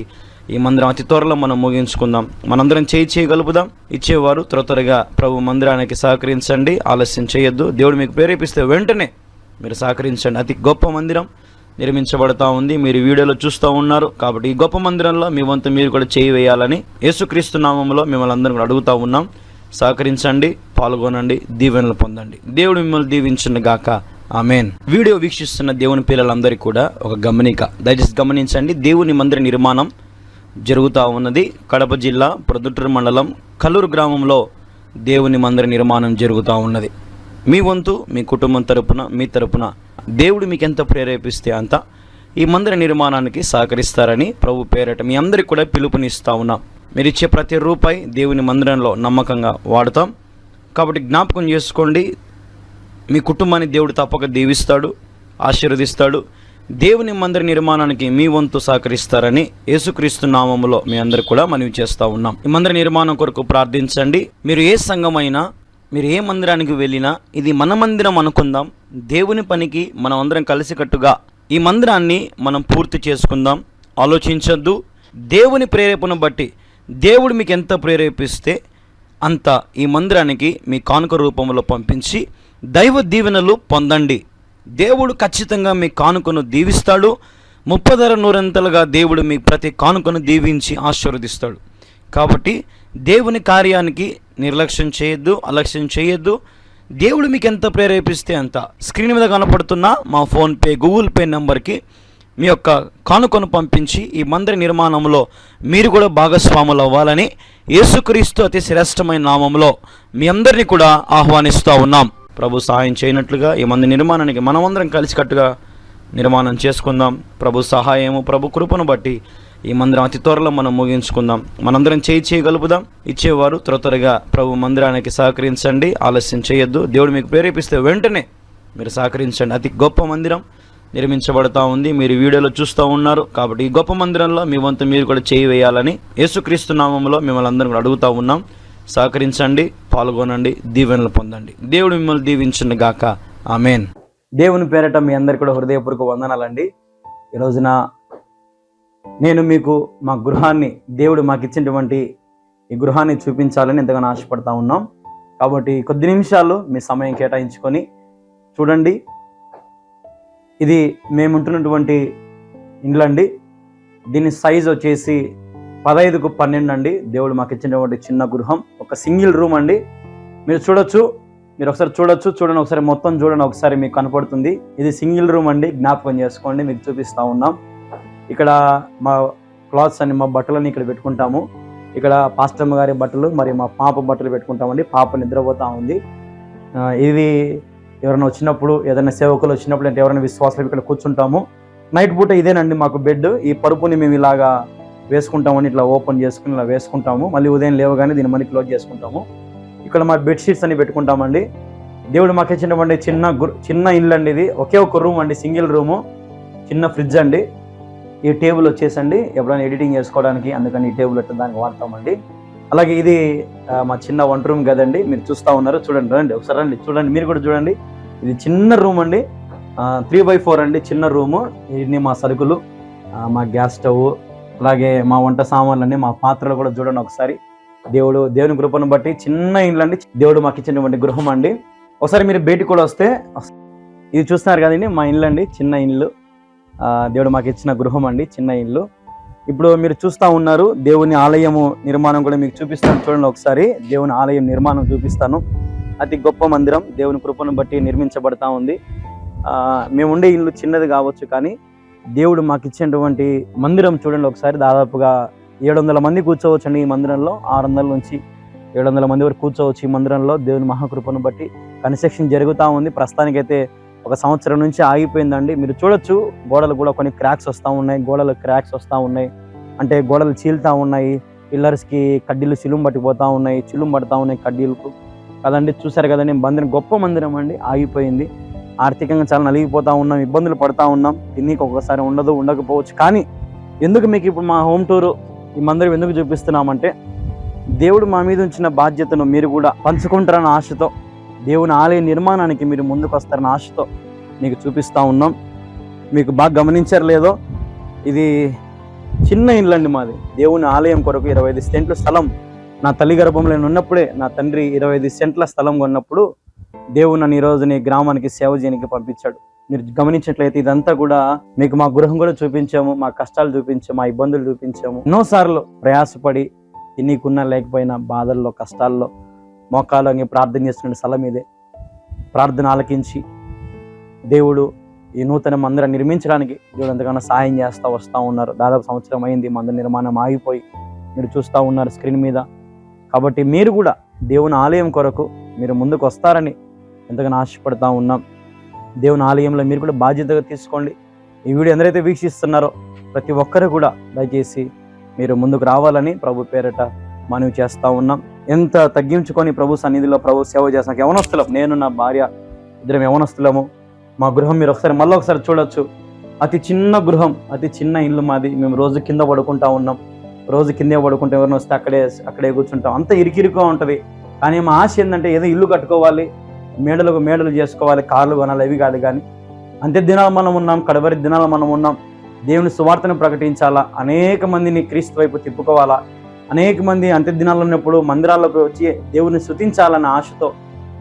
[SPEAKER 1] ఈ మందిరం అతి త్వరలో మనం ముగించుకుందాం. మనందరం చేయగలుపుదాం. ఇచ్చేవారు త్వరగా ప్రభు మందిరానికి సహకరించండి, ఆలస్యం చేయొద్దు. దేవుడు మీకు ప్రేరేపిస్తే వెంటనే మీరు సహకరించండి. అతి గొప్ప మందిరం నిర్మించబడతా ఉంది. మీరు వీడియోలో చూస్తూ ఉన్నారు. కాబట్టి ఈ గొప్ప మందిరంలో మీ వంతు మీరు కూడా చేయి వేయాలని యేసుక్రీస్తు నామంలో మిమ్మల్ని అందరం కూడా అడుగుతూ ఉన్నాం. సహకరించండి, పాల్గొనండి, దీవెనలు పొందండి. దేవుడు మిమ్మల్ని దీవించును గాక. ఆమేన్. వీడియో వీక్షిస్తున్న దేవుని పిల్లలందరికీ కూడా ఒక గమనిక, దయచేసి గమనించండి. దేవుని మందిర నిర్మాణం జరుగుతూ ఉన్నది. కడప జిల్లా ప్రొద్దుటూరు మండలం కల్లూరు గ్రామంలో దేవుని మందిర నిర్మాణం జరుగుతూ ఉన్నది. మీ వంతు మీ కుటుంబం తరపున మీ తరపున దేవుడు మీకు ఎంత ప్రేరేపిస్తే అంత ఈ మందిర నిర్మాణానికి సహకరిస్తారని ప్రభు పేరట మీ అందరికీ కూడా పిలుపునిస్తా ఉన్నాం. మీరు ఇచ్చే ప్రతి రూపాయి దేవుని మందిరంలో నమ్మకంగా వాడతాం. కాబట్టి జ్ఞాపకం చేసుకోండి, మీ కుటుంబాన్ని దేవుడు తప్పక దీవిస్తాడు, ఆశీర్వదిస్తాడు. దేవుని మందిర నిర్మాణానికి మీ వంతు సహకరిస్తారని యేసుక్రీస్తు నామములో మీ అందరికి కూడా మనవి చేస్తూ ఉన్నాం. ఈ మందిర నిర్మాణం కొరకు ప్రార్థించండి. మీరు ఏ సంఘమైనా, మీరు ఏ మందిరానికి వెళ్ళినా ఇది మన మందిరం అనుకుందాం. దేవుని పనికి మనం అందరం కలిసికట్టుగా ఈ మందిరాన్ని మనం పూర్తి చేసుకుందాం. ఆలోచించొద్దు. దేవుని ప్రేరేపణ బట్టి దేవుడు మీకు ఎంత ప్రేరేపిస్తే అంత ఈ మందిరానికి మీ కానుక రూపంలో పంపించి దైవ దీవెనలు పొందండి. దేవుడు ఖచ్చితంగా మీ కానుకను దీవిస్తాడు. 30 దేవుడు మీ ప్రతి కానుకను దీవించి ఆశీర్వదిస్తాడు. కాబట్టి దేవుని కార్యానికి నిర్లక్ష్యం చేయొద్దు, అలక్ష్యం చేయొద్దు. దేవుడు మీకు ఎంత ప్రేరేపిస్తే అంత స్క్రీన్ మీద కనపడుతున్న మా ఫోన్పే, గూగుల్ పే నెంబర్కి మీ యొక్క కానుకను పంపించి ఈ మందిర నిర్మాణంలో మీరు కూడా భాగస్వాములు అవ్వాలని యేసుక్రీస్తు అతి శ్రేష్టమైన నామంలో మీ అందరినీ కూడా ఆహ్వానిస్తూ ఉన్నాం. ప్రభు సహాయం చేయనట్లుగా ఈ మందిర నిర్మాణానికి మనమందరం కలిసికట్టుగా నిర్మాణం చేసుకుందాం. ప్రభు సహాయము, ప్రభు కృపను బట్టి ఈ మందిరం అతి త్వరలో మనం ముగించుకుందాం. మనందరం చేయగలుపుదాం. ఇచ్చేవారు త్వరగా ప్రభు మందిరానికి సహకరించండి, ఆలస్యం చేయొద్దు. దేవుడు మీకు ప్రేరేపిస్తే వెంటనే మీరు సహకరించండి. అతి గొప్ప మందిరం నిర్మించబడతా ఉంది, మీరు వీడియోలో చూస్తూ ఉన్నారు. కాబట్టి ఈ గొప్ప మందిరంలో మీ వంతు మీరు కూడా చేయి వేయాలని యేసుక్రీస్తు నామంలో మిమ్మల్ని అందరం కూడా అడుగుతూ ఉన్నాం. సహకరించండి, పాల్గొనండి, దీవెనలు పొందండి. దేవుడు మిమ్మల్ని దీవించును గాక. ఆమేన్. దేవుని పేరట మీ అందరికీ కూడా హృదయపూర్వక వందనాలండి. ఈ రోజున నేను మీకు మా గృహాన్ని, దేవుడు మాకు ఇచ్చినటువంటి ఈ గృహాన్ని చూపించాలని ఎంతగానో ఆశపడతా ఉన్నాం. కాబట్టి కొద్ది నిమిషాలు మీ సమయం కేటాయించుకొని చూడండి. ఇది మేముంటున్నటువంటి ఇండ్లు అండి. దీని సైజ్ వచ్చేసి 15x12 అండి. దేవుడు మాకు ఇచ్చినటువంటి చిన్న గృహం, ఒక సింగిల్ రూమ్ అండి. మీరు చూడొచ్చు, మీరు ఒకసారి చూడండి, ఒకసారి మొత్తం చూడండి, ఒకసారి మీకు కనపడుతుంది. ఇది సింగిల్ రూమ్ అండి, జ్ఞాపకం చేసుకోండి. మీకు చూపిస్తూ ఉన్నాం. ఇక్కడ మా క్లాత్స్ అన్ని, మా బట్టలన్నీ ఇక్కడ పెట్టుకుంటాము. ఇక్కడ పాస్టమ్మ గారి బట్టలు, మరి మా పాప బట్టలు పెట్టుకుంటామండి. పాప నిద్రపోతూ ఉంది. ఇది ఎవరైనా వచ్చినప్పుడు, ఏదైనా సేవకులు వచ్చినప్పుడు, అంటే ఎవరైనా విశ్వాసాలు ఇక్కడ కూర్చుంటాము. నైట్ పూట ఇదేనండి మాకు బెడ్. ఈ పరుపుని మేము ఇలాగా వేసుకుంటామని ఇట్లా ఓపెన్ చేసుకుని ఇలా వేసుకుంటాము. మళ్ళీ ఉదయం లేవగానే దీన్ని మళ్ళీ క్లోజ్ చేసుకుంటాము. ఇక్కడ మా బెడ్షీట్స్ అన్ని పెట్టుకుంటామండి. దేవుడు మాకు ఇచ్చినటువంటి చిన్న ఇల్లు అండి. ఇది ఒకే ఒక రూమ్ అండి, సింగిల్ రూము, చిన్న ఫ్రిడ్జ్ అండి. ఈ టేబుల్ వచ్చేసండి ఎప్పుడైనా ఎడిటింగ్ చేసుకోవడానికి, అందుకని ఈ టేబుల్ పెట్టిన దానికి వాడతామండి. అలాగే ఇది మా చిన్న వంట రూమ్ కదండి, మీరు చూస్తూ ఉన్నారు. చూడండి, రండి ఒకసారి రండి, చూడండి, మీరు కూడా చూడండి. ఇది చిన్న రూమ్ అండి, 3x4 అండి, చిన్న రూము. ఇన్ని మా సరుకులు, మా గ్యాస్ స్టవ్, అలాగే మా వంట సామాన్లన్నీ, మా పాత్రలు కూడా చూడండి ఒకసారి. దేవుని కృపను బట్టి చిన్న ఇల్లు అండి, దేవుడు మాకు ఇచ్చినటువంటి గృహం అండి. ఒకసారి మీరు బయటికి కూడా వస్తే, ఇది చూస్తున్నారు కదండి మా ఇల్లు అండి, చిన్న ఇల్లు. దేవుడు మాకు ఇచ్చిన గృహం అండి, చిన్న ఇల్లు. ఇప్పుడు మీరు చూస్తూ ఉన్నారు దేవుని ఆలయము నిర్మాణం కూడా మీకు చూపిస్తాను. చూడండి ఒకసారి, దేవుని ఆలయం నిర్మాణం చూపిస్తాను. అతి గొప్ప మందిరం దేవుని కృపను బట్టి నిర్మించబడతా ఉంది. మేము ఉండే ఇల్లు చిన్నది కావచ్చు, కానీ దేవుడు మాకు ఇచ్చినటువంటి మందిరం చూడండి ఒకసారి. దాదాపుగా 700 మంది కూర్చోవచ్చు అండి ఈ మందిరంలో. 600 నుంచి 700 మంది వరకు కూర్చోవచ్చు ఈ మందిరంలో. దేవుని మహాకృపను బట్టి కన్స్ట్రక్షన్ జరుగుతూ ఉంది. ప్రస్తుతానికైతే 1 సంవత్సరం నుంచి ఆగిపోయిందండి. మీరు చూడొచ్చు, గోడలు కూడా కొన్ని క్రాక్స్ వస్తూ ఉన్నాయి, గోడలు క్రాక్స్ వస్తూ ఉన్నాయి, అంటే గోడలు చీలుతూ ఉన్నాయి. పిల్లర్స్కి కడ్డీలు చిలుం పట్టిపోతూ ఉన్నాయి, చిలుం పడుతూ ఉన్నాయి కడ్డీలకు కదండి. చూసారు కదండి, మందిరం గొప్ప మందిరం అండి, ఆగిపోయింది. ఆర్థికంగా చాలా నలిగిపోతూ ఉన్నాం, ఇబ్బందులు పడుతూ ఉన్నాం. తిన్నీకి ఒక్కొక్కసారి ఉండకపోవచ్చు. కానీ ఎందుకు మీకు ఇప్పుడు మా హోమ్ టూరు, ఈ మందిరం ఎందుకు చూపిస్తున్నామంటే, దేవుడు మా మీద ఉంచిన బాధ్యతను మీరు కూడా పంచుకుంటారన్న ఆశతో, దేవుని ఆలయ నిర్మాణానికి మీరు ముందుకు వస్తారన్న ఆశతో మీకు చూపిస్తూ ఉన్నాం. మీకు బాగా గమనించారు లేదో, ఇది చిన్న ఇల్లు అండి మాది. దేవుని ఆలయం కొరకు 25 సెంట్ల స్థలం నా తల్లి గర్భంలో ఉన్నప్పుడే నా తండ్రి 25 సెంట్ల స్థలం కొన్నప్పుడు దేవుడు నన్ను ఈరోజు గ్రామానికి సేవ చేయడానికి పంపించాడు. మీరు గమనించినట్లయితే ఇదంతా కూడా మీకు మా గృహం కూడా చూపించాము, మా కష్టాలు చూపించాము, మా ఇబ్బందులు చూపించాము. ఎన్నోసార్లు ప్రయాసపడి తినీకున్నా లేకపోయినా బాధల్లో, కష్టాల్లో మోకాలు ప్రార్థన చేస్తున్న స్థలం ఇదే. ప్రార్థన ఆలకించి దేవుడు ఈ నూతన మందిరం నిర్మించడానికి దేవుడు ఎంతగానో సహాయం చేస్తూ వస్తూ ఉన్నారు. దాదాపు సంవత్సరం అయింది మందిర నిర్మాణం ఆగిపోయి, మీరు చూస్తూ ఉన్నారు స్క్రీన్ మీద. కాబట్టి మీరు కూడా దేవుని ఆలయం కొరకు మీరు ముందుకు వస్తారని ఎంతగానో ఆశపడతా ఉన్నాం. దేవుని ఆలయంలో మీరు కూడా బాధ్యతగా తీసుకోండి.
[SPEAKER 2] ఈ వీడియో ఎందరైతే వీక్షిస్తున్నారో ప్రతి ఒక్కరు కూడా దయచేసి మీరు ముందుకు రావాలని ప్రభు పేరట మనవి చేస్తూ ఉన్నాం. ఎంత తగ్గించుకొని ప్రభు సన్నిధిలో ప్రభు సేవ చేస్తాం. యవనస్తులం, నేను నా భార్య ఇద్దరం యవనస్తులము. మా గృహం మీరు మళ్ళీ ఒకసారి చూడొచ్చు. అతి చిన్న గృహం, అతి చిన్న ఇల్లు మాది. మేము రోజు కింద పడుకుంటా ఉన్నాం. రోజు కిందే పడుకుంటే ఎవరిని వస్తే అక్కడే కూర్చుంటాం. అంత ఇరికిరిగా ఉంటుంది. కానీ మా ఆశ ఏంటంటే ఏదో ఇల్లు కట్టుకోవాలి, మేడలు చేసుకోవాలి, కార్లు కొనాలి, అవి కాదు. కానీ అంత్య దినాలు మనం ఉన్నాం, కడవరి దినాలు మనం ఉన్నాం. దేవుని సువార్తను ప్రకటించాలా, అనేక మందిని క్రీస్తు వైపు తిప్పుకోవాలా, అనేక మంది అంత్య దినాలు ఉన్నప్పుడు మందిరాలకు వచ్చి దేవుని స్తుతించాలన్న ఆశతో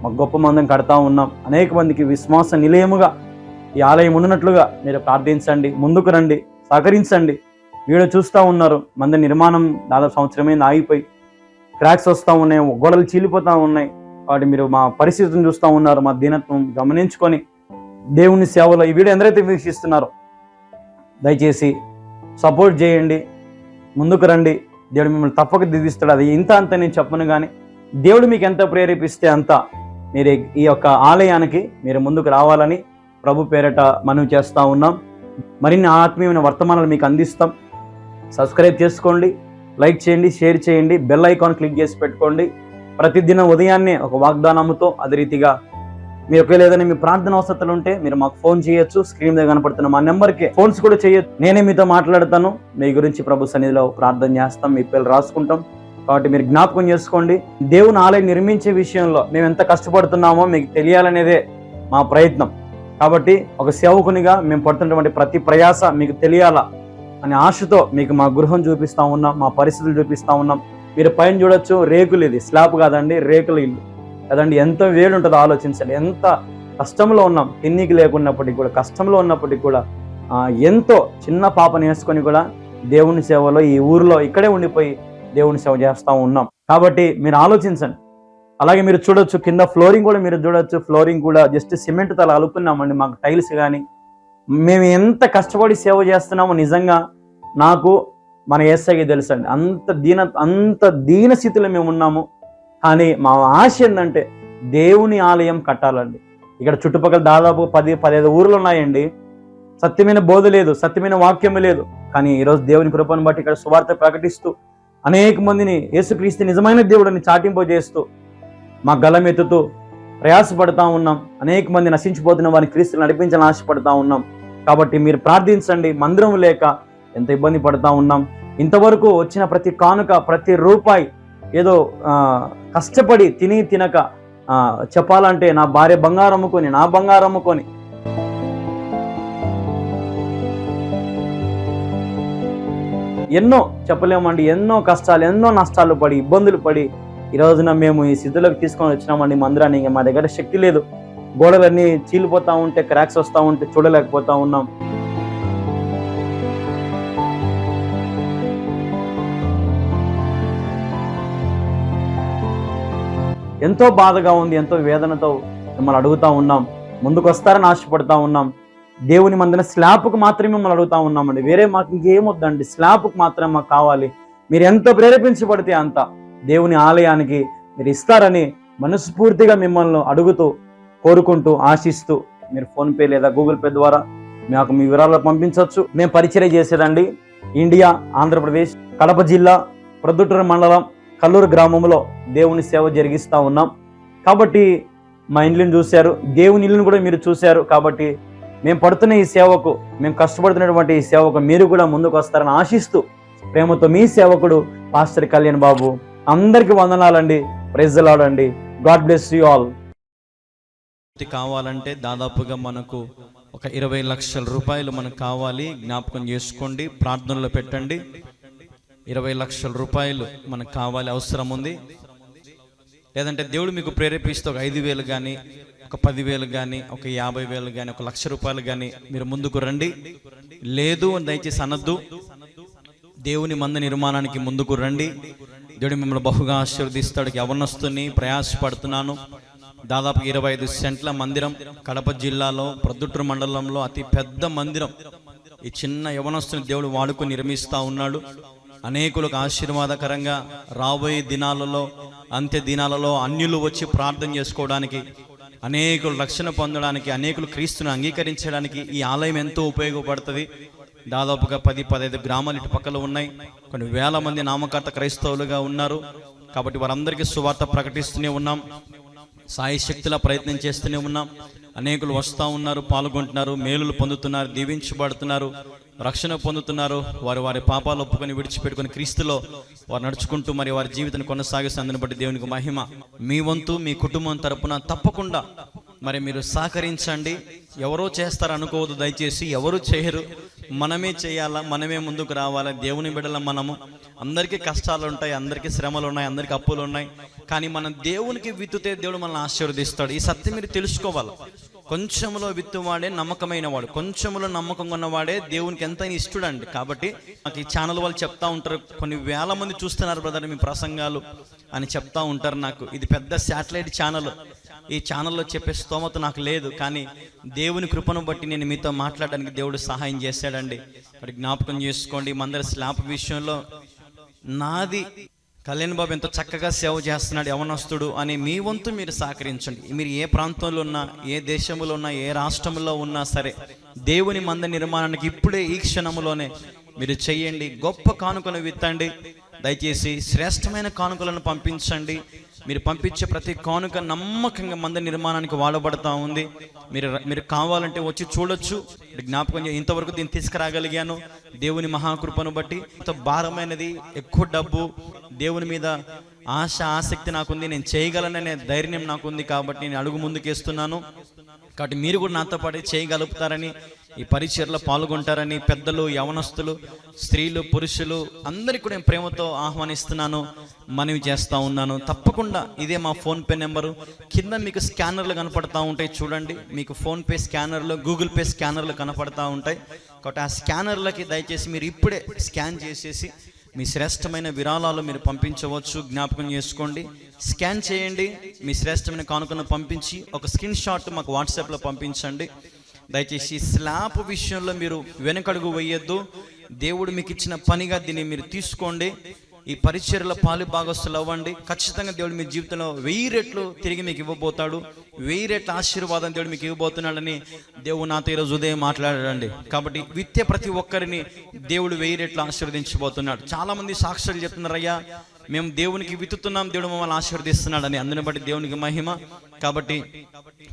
[SPEAKER 2] మాకు గొప్ప మందిని కడతా ఉన్నాం. అనేక మందికి విశ్వాస నిలయముగా ఈ ఆలయం ఉన్నట్లుగా మీరు ప్రార్థించండి, ముందుకు రండి, సహకరించండి. వీడియో చూస్తూ ఉన్నారు, మంది నిర్మాణం దాదాపు సంవత్సరమైంది ఆగిపోయి క్రాక్స్ వస్తూ ఉన్నాయి, గోడలు చీలిపోతూ ఉన్నాయి. కాబట్టి మీరు మా పరిస్థితిని చూస్తూ ఉన్నారు. మా దీనత్వం గమనించుకొని దేవుని సేవలో ఈ వీడియో ఎందరైతే వీక్షిస్తున్నారో దయచేసి సపోర్ట్ చేయండి, ముందుకు రండి. దేవుడు మిమ్మల్ని తప్పక దిద్దిస్తాడు. అది ఇంత అంత నేను చెప్పను, కానీ దేవుడు మీకు ఎంత ప్రేరేపిస్తే అంత మీరు ఈ యొక్క ఆలయానికి మీరు ముందుకు రావాలని ప్రభు పేరట మనవి చేస్తూ ఉన్నాం. మరిన్ని ఆత్మీయమైన వర్తమానాలు మీకు అందిస్తాం. సబ్స్క్రైబ్ చేసుకోండి, లైక్ చేయండి, షేర్ చేయండి, బెల్ ఐకాన్ క్లిక్ చేసి పెట్టుకోండి. ప్రతిదినం ఉదయాన్నే ఒక వాగ్దానంతో అదే రీతిగా మీరు ఒకవేళ ఏదైనా మీ ప్రార్థన అవసరాలు ఉంటే మీరు మాకు ఫోన్ చేయొచ్చు. స్క్రీన్ మీద కనపడుతున్న మా నెంబర్కి ఫోన్స్ కూడా చేయొచ్చు. నేనే మీతో మాట్లాడతాను. మీ గురించి ప్రభు సన్నిధిలో ప్రార్థన చేస్తాం, మీ పేర్లు రాసుకుంటాం. కాబట్టి మీరు జ్ఞాపకం చేసుకోండి, దేవుని ఆలయం నిర్మించే విషయంలో మేము ఎంత కష్టపడుతున్నామో మీకు తెలియాలనేదే మా ప్రయత్నం. కాబట్టి ఒక సేవకునిగా మేము పడుతున్నటువంటి ప్రతి ప్రయాస మీకు తెలియాలా అనే ఆశతో మీకు మా గృహం చూపిస్తూ ఉన్నాం, మా పరిస్థితులు చూపిస్తూ ఉన్నాం. మీరు పైన చూడొచ్చు, రేకులు, ఇది స్లాబ్ కాదండి, రేకుల ఇల్లు కదండి. ఎంత వేడి ఉంటుందో ఆలోచించండి. ఎంత కష్టంలో ఉన్నాం, తిన్నికి లేకున్నప్పటికీ కూడా, కష్టంలో ఉన్నప్పటికీ కూడా ఎంతో చిన్న పాపని వేసుకొని కూడా దేవుని సేవలో ఈ ఊరిలో ఇక్కడే ఉండిపోయి దేవుని సేవ చేస్తూ ఉన్నాం. కాబట్టి మీరు ఆలోచించండి. అలాగే మీరు చూడొచ్చు, కింద ఫ్లోరింగ్ కూడా మీరు చూడొచ్చు. ఫ్లోరింగ్ కూడా జస్ట్ సిమెంట్ తల అలుపున్నామండి. మాకు టైల్స్ కానీ మేము ఎంత కష్టపడి సేవ చేస్తున్నామో నిజంగా నాకు మన యేసయ్యకి తెలుసండి. అంత దీన స్థితిలో మేము ఉన్నాము. కానీ మా ఆశ ఏంటంటే దేవుని ఆలయం కట్టాలండి. ఇక్కడ చుట్టుపక్కల దాదాపు 10-15 ఊర్లు ఉన్నాయండి. సత్యమైన బోధ లేదు, సత్యమైన వాక్యం లేదు. కానీ ఈరోజు దేవుని కృపను బట్టి ఇక్కడ సువార్త ప్రకటిస్తూ అనేక మందిని యేసుక్రీస్తు నిజమైన దేవుడిని చాటింపజేస్తూ మా గలమెత్తుతూ ప్రయాసపడతా ఉన్నాం. అనేక మంది నశించిపోతున్న వారిని క్రీస్తుని నడిపించాలని ఆశపడతా ఉన్నాం. కాబట్టి మీరు ప్రార్థించండి. మందిరం లేక ఎంత ఇబ్బంది పడతా ఉన్నాం. ఇంతవరకు వచ్చిన ప్రతి కానుక, ప్రతి రూపాయి ఏదో కష్టపడి తినక చెప్పాలంటే నా భార్య బంగారం అమ్ముకొని, నా బంగారం అమ్ముకొని ఎన్నో చెప్పలేమండి. ఎన్నో కష్టాలు, ఎన్నో నష్టాలు పడి, ఇబ్బందులు పడి ఈ రోజున మేము ఈ స్థితిలోకి తీసుకొని వచ్చినామండి మందిరాన్ని. మా దగ్గర శక్తి లేదు. గోడలన్నీ చీలిపోతా ఉంటే, క్రాక్స్ వస్తూ ఉంటే చూడలేకపోతా ఉన్నాం. ఎంతో బాధగా ఉంది, ఎంతో వేదనతో మిమ్మల్ని అడుగుతా ఉన్నాం. ముందుకు వస్తారని ఆశపడతా ఉన్నాం. దేవుని మందిన స్లాబ్కు మాత్రమే మిమ్మల్ని అడుగుతా ఉన్నామండి. వేరే మాకు ఇంకేమొద్దండి, స్లాబ్కు మాత్రమే మాకు కావాలి. మీరు ఎంత ప్రేరేపించబడితే అంత దేవుని ఆలయానికి మీరు ఇస్తారని మనస్ఫూర్తిగా మిమ్మల్ని అడుగుతూ, కోరుకుంటూ, ఆశిస్తూ మీరు ఫోన్పే లేదా గూగుల్ పే ద్వారా మాకు మీ వివరాలు పంపించవచ్చు. మేము పరిచయం చేసేదండి ఇండియా, ఆంధ్రప్రదేశ్, కడప జిల్లా, ప్రొద్దుటూరు మండలం, కల్లూరు గ్రామంలో దేవుని సేవ జరిగిస్తూ ఉన్నాం. కాబట్టి మా ఇల్లుని చూశారు, దేవుని ఇల్లుని కూడా మీరు చూశారు. కాబట్టి మేము పడుతున్న ఈ సేవకు, మేము కష్టపడుతున్నటువంటి ఈ సేవకు మీరు కూడా ముందుకు వస్తారని ఆశిస్తూ ప్రేమతో మీ సేవకుడు పాస్టర్ కళ్యాణ్ బాబు. అందరికీ వందనాలండి. ప్రైజ్ ది లార్డ్ అండి. God bless you all.
[SPEAKER 1] కావాలంటే దాదాపుగా మనకు ఒక 20 లక్షల రూపాయలు మనకు కావాలి. జ్ఞాపకం చేసుకోండి, ప్రార్థనలో పెట్టండి. 20 లక్షల రూపాయలు మనకు కావాలి, అవసరం ఉంది. లేదంటే దేవుడు మీకు ప్రేరేపిస్తే ఒక 5,000 కానీ, ఒక 10,000 కానీ, ఒక 50,000 కానీ, ఒక 1,00,000 రూపాయలు కానీ మీరు ముందుకు రండి. లేదు అని దయచేసి అనద్దు. దేవుని మందిర నిర్మాణానికి ముందుకు రండి. దేవుడు మిమ్మల్ని బహుగా ఆశీర్వదిస్తాడు. యవ్వనస్తుని ప్రయాసపడుతున్నాను. దాదాపు 25 సెంట్ల మందిరం, కడప జిల్లాలో ప్రొద్దుటూరు మండలంలో అతి పెద్ద మందిరం. ఈ చిన్న యవ్వనస్తుని దేవుడు వాడుకొని నిర్మిస్తూ ఉన్నాడు. అనేకులకు ఆశీర్వాదకరంగా రాబోయే దినాలలో, అంత్య దినాలలో అన్యులు వచ్చి ప్రార్థన చేసుకోవడానికి, అనేకులు రక్షణ పొందడానికి, అనేకులు క్రీస్తును అంగీకరించడానికి ఈ ఆలయం ఎంతో ఉపయోగపడుతుంది. దాదాపుగా 10-15 గ్రామాలు ఇటు పక్కలో ఉన్నాయి. కొన్ని వేల మంది నామకర్త క్రైస్తవులుగా ఉన్నారు. కాబట్టి వారందరికీ సువార్త ప్రకటిస్తూనే ఉన్నాం, సాయశక్తులా ప్రయత్నం చేస్తూనే ఉన్నాం. అనేకులు వస్తూ ఉన్నారు, పాల్గొంటున్నారు, మేలులు పొందుతున్నారు, దీవించబడుతున్నారు, రక్షణ పొందుతున్నారు. వారి పాపాలు ఒప్పుకొని విడిచిపెట్టుకొని క్రీస్తులో వారు నడుచుకుంటూ మరి వారి జీవితాన్ని కొనసాగిస్తున్నందుని బట్టి దేవునికి మహిమ. మీ వంతు మీ కుటుంబం తరపున తప్పకుండా మరి మీరు సహకరించండి. ఎవరో చేస్తారు అనుకోవద్దు దయచేసి, ఎవరు చేయరు, మనమే చేయాలా, మనమే ముందుకు రావాలా. దేవుని బిడ్డల మనము. అందరికీ కష్టాలు ఉంటాయి, అందరికీ శ్రమలు ఉన్నాయి, అందరికీ అప్పులు ఉన్నాయి. కానీ మనం దేవునికి విత్తుతే దేవుడు మనల్ని ఆశీర్వదిస్తాడు. ఈ సత్యం మీరు తెలుసుకోవాలి. కొంచెంలో విత్తువాడే నమ్మకమైన వాడు, కొంచెంలో నమ్మకం ఉన్నవాడే దేవునికి ఎంతైనా ఇష్టడండి. కాబట్టి నాకు ఈ ఛానల్ వాళ్ళు చెప్తా ఉంటారు, కొన్ని వేల మంది చూస్తున్నారు బ్రదర్ మీ ప్రసంగాలు అని చెప్తా ఉంటారు నాకు. ఇది పెద్ద శాటిలైట్ ఛానల్, ఈ ఛానల్లో చెప్పే స్తోమత నాకు లేదు. కానీ దేవుని కృపను బట్టి నేను మీతో మాట్లాడడానికి దేవుడు సహాయం చేశాడండి. మరి జ్ఞాపకం చేసుకోండి, మందరి స్లాబ్ విషయంలో నాది కళ్యాణ్ బాబు ఎంతో చక్కగా సేవ చేస్తున్నాడు యవనస్తుడు అని మీ వంతు మీరు సహకరించండి. మీరు ఏ ప్రాంతంలో ఉన్నా, ఏ దేశంలో ఉన్నా, ఏ రాష్ట్రంలో ఉన్నా సరే దేవుని మందిర నిర్మాణానికి ఇప్పుడే ఈ క్షణంలోనే మీరు చెయ్యండి. గొప్ప కానుకలు విత్తండి. దయచేసి శ్రేష్టమైన కానుకలను పంపించండి. మీరు పంపించే ప్రతి కానుక నమ్మకంగా మందిర నిర్మాణానికి వాడబడతా ఉంది. మీరు కావాలంటే వచ్చి చూడొచ్చు. జ్ఞాపకం ఇంతవరకు దీన్ని తీసుకురాగలిగాను దేవుని మహాకృపను బట్టి. ఇంత భారమైనది, ఎక్కువ డబ్బు, దేవుని మీద ఆసక్తి నాకుంది, నేను చేయగలననే ధైర్యం నాకుంది. కాబట్టి నేను అడుగు ముందుకేస్తున్నాను. కాబట్టి మీరు కూడా నాతో పాటు చేయగలుగుతారని, ఈ పరిచర్లో పాల్గొంటారని పెద్దలు, యవనస్తులు, స్త్రీలు, పురుషులు అందరికీ కూడా నేను ప్రేమతో ఆహ్వానిస్తున్నాను, మనవి చేస్తూ ఉన్నాను. తప్పకుండా ఇదే మా ఫోన్పే నెంబరు. కింద మీకు స్కానర్లు కనపడతా ఉంటాయి చూడండి. మీకు ఫోన్పే స్కానర్లు, గూగుల్ పే స్కానర్లు కనపడతా ఉంటాయి. కాబట్టి ఆ స్కానర్లకి దయచేసి మీరు ఇప్పుడే స్కాన్ చేసేసి మీ శ్రేష్టమైన విరాళాలు మీరు పంపించవచ్చు. జ్ఞాపకం చేసుకోండి, స్కాన్ చేయండి, మీ శ్రేష్టమైన కానుకను పంపించి ఒక స్క్రీన్ షాట్ మాకు వాట్సాప్లో పంపించండి. దయచేసి స్లాబ్ విషయంలో మీరు వెనకడుగు వేయొద్దు. దేవుడు మీకు ఇచ్చిన పనిగా దీన్ని మీరు తీసుకోండి. ఈ పరిచర్యలో పాలు భాగస్తులు అవ్వండి. ఖచ్చితంగా దేవుడు మీ జీవితంలో 1000 రెట్లు తిరిగి మీకు ఇవ్వబోతాడు. 1000 రెట్ల ఆశీర్వాదం దేవుడు మీకు ఇవ్వబోతున్నాడని దేవుడు నాతో ఈరోజు ఉదయం మాట్లాడాడండి. కాబట్టి విత్తే ప్రతి ఒక్కరిని దేవుడు 1000 రెట్లు ఆశీర్వదించబోతున్నాడు. చాలామంది సాక్షులు చెప్తున్నారు, అయ్యా మేము దేవునికి విత్తుతున్నాం, దేవుడు మమ్మల్ని ఆశీర్వదిస్తున్నాడని. అందుని బట్టి దేవునికి మహిమ. కాబట్టి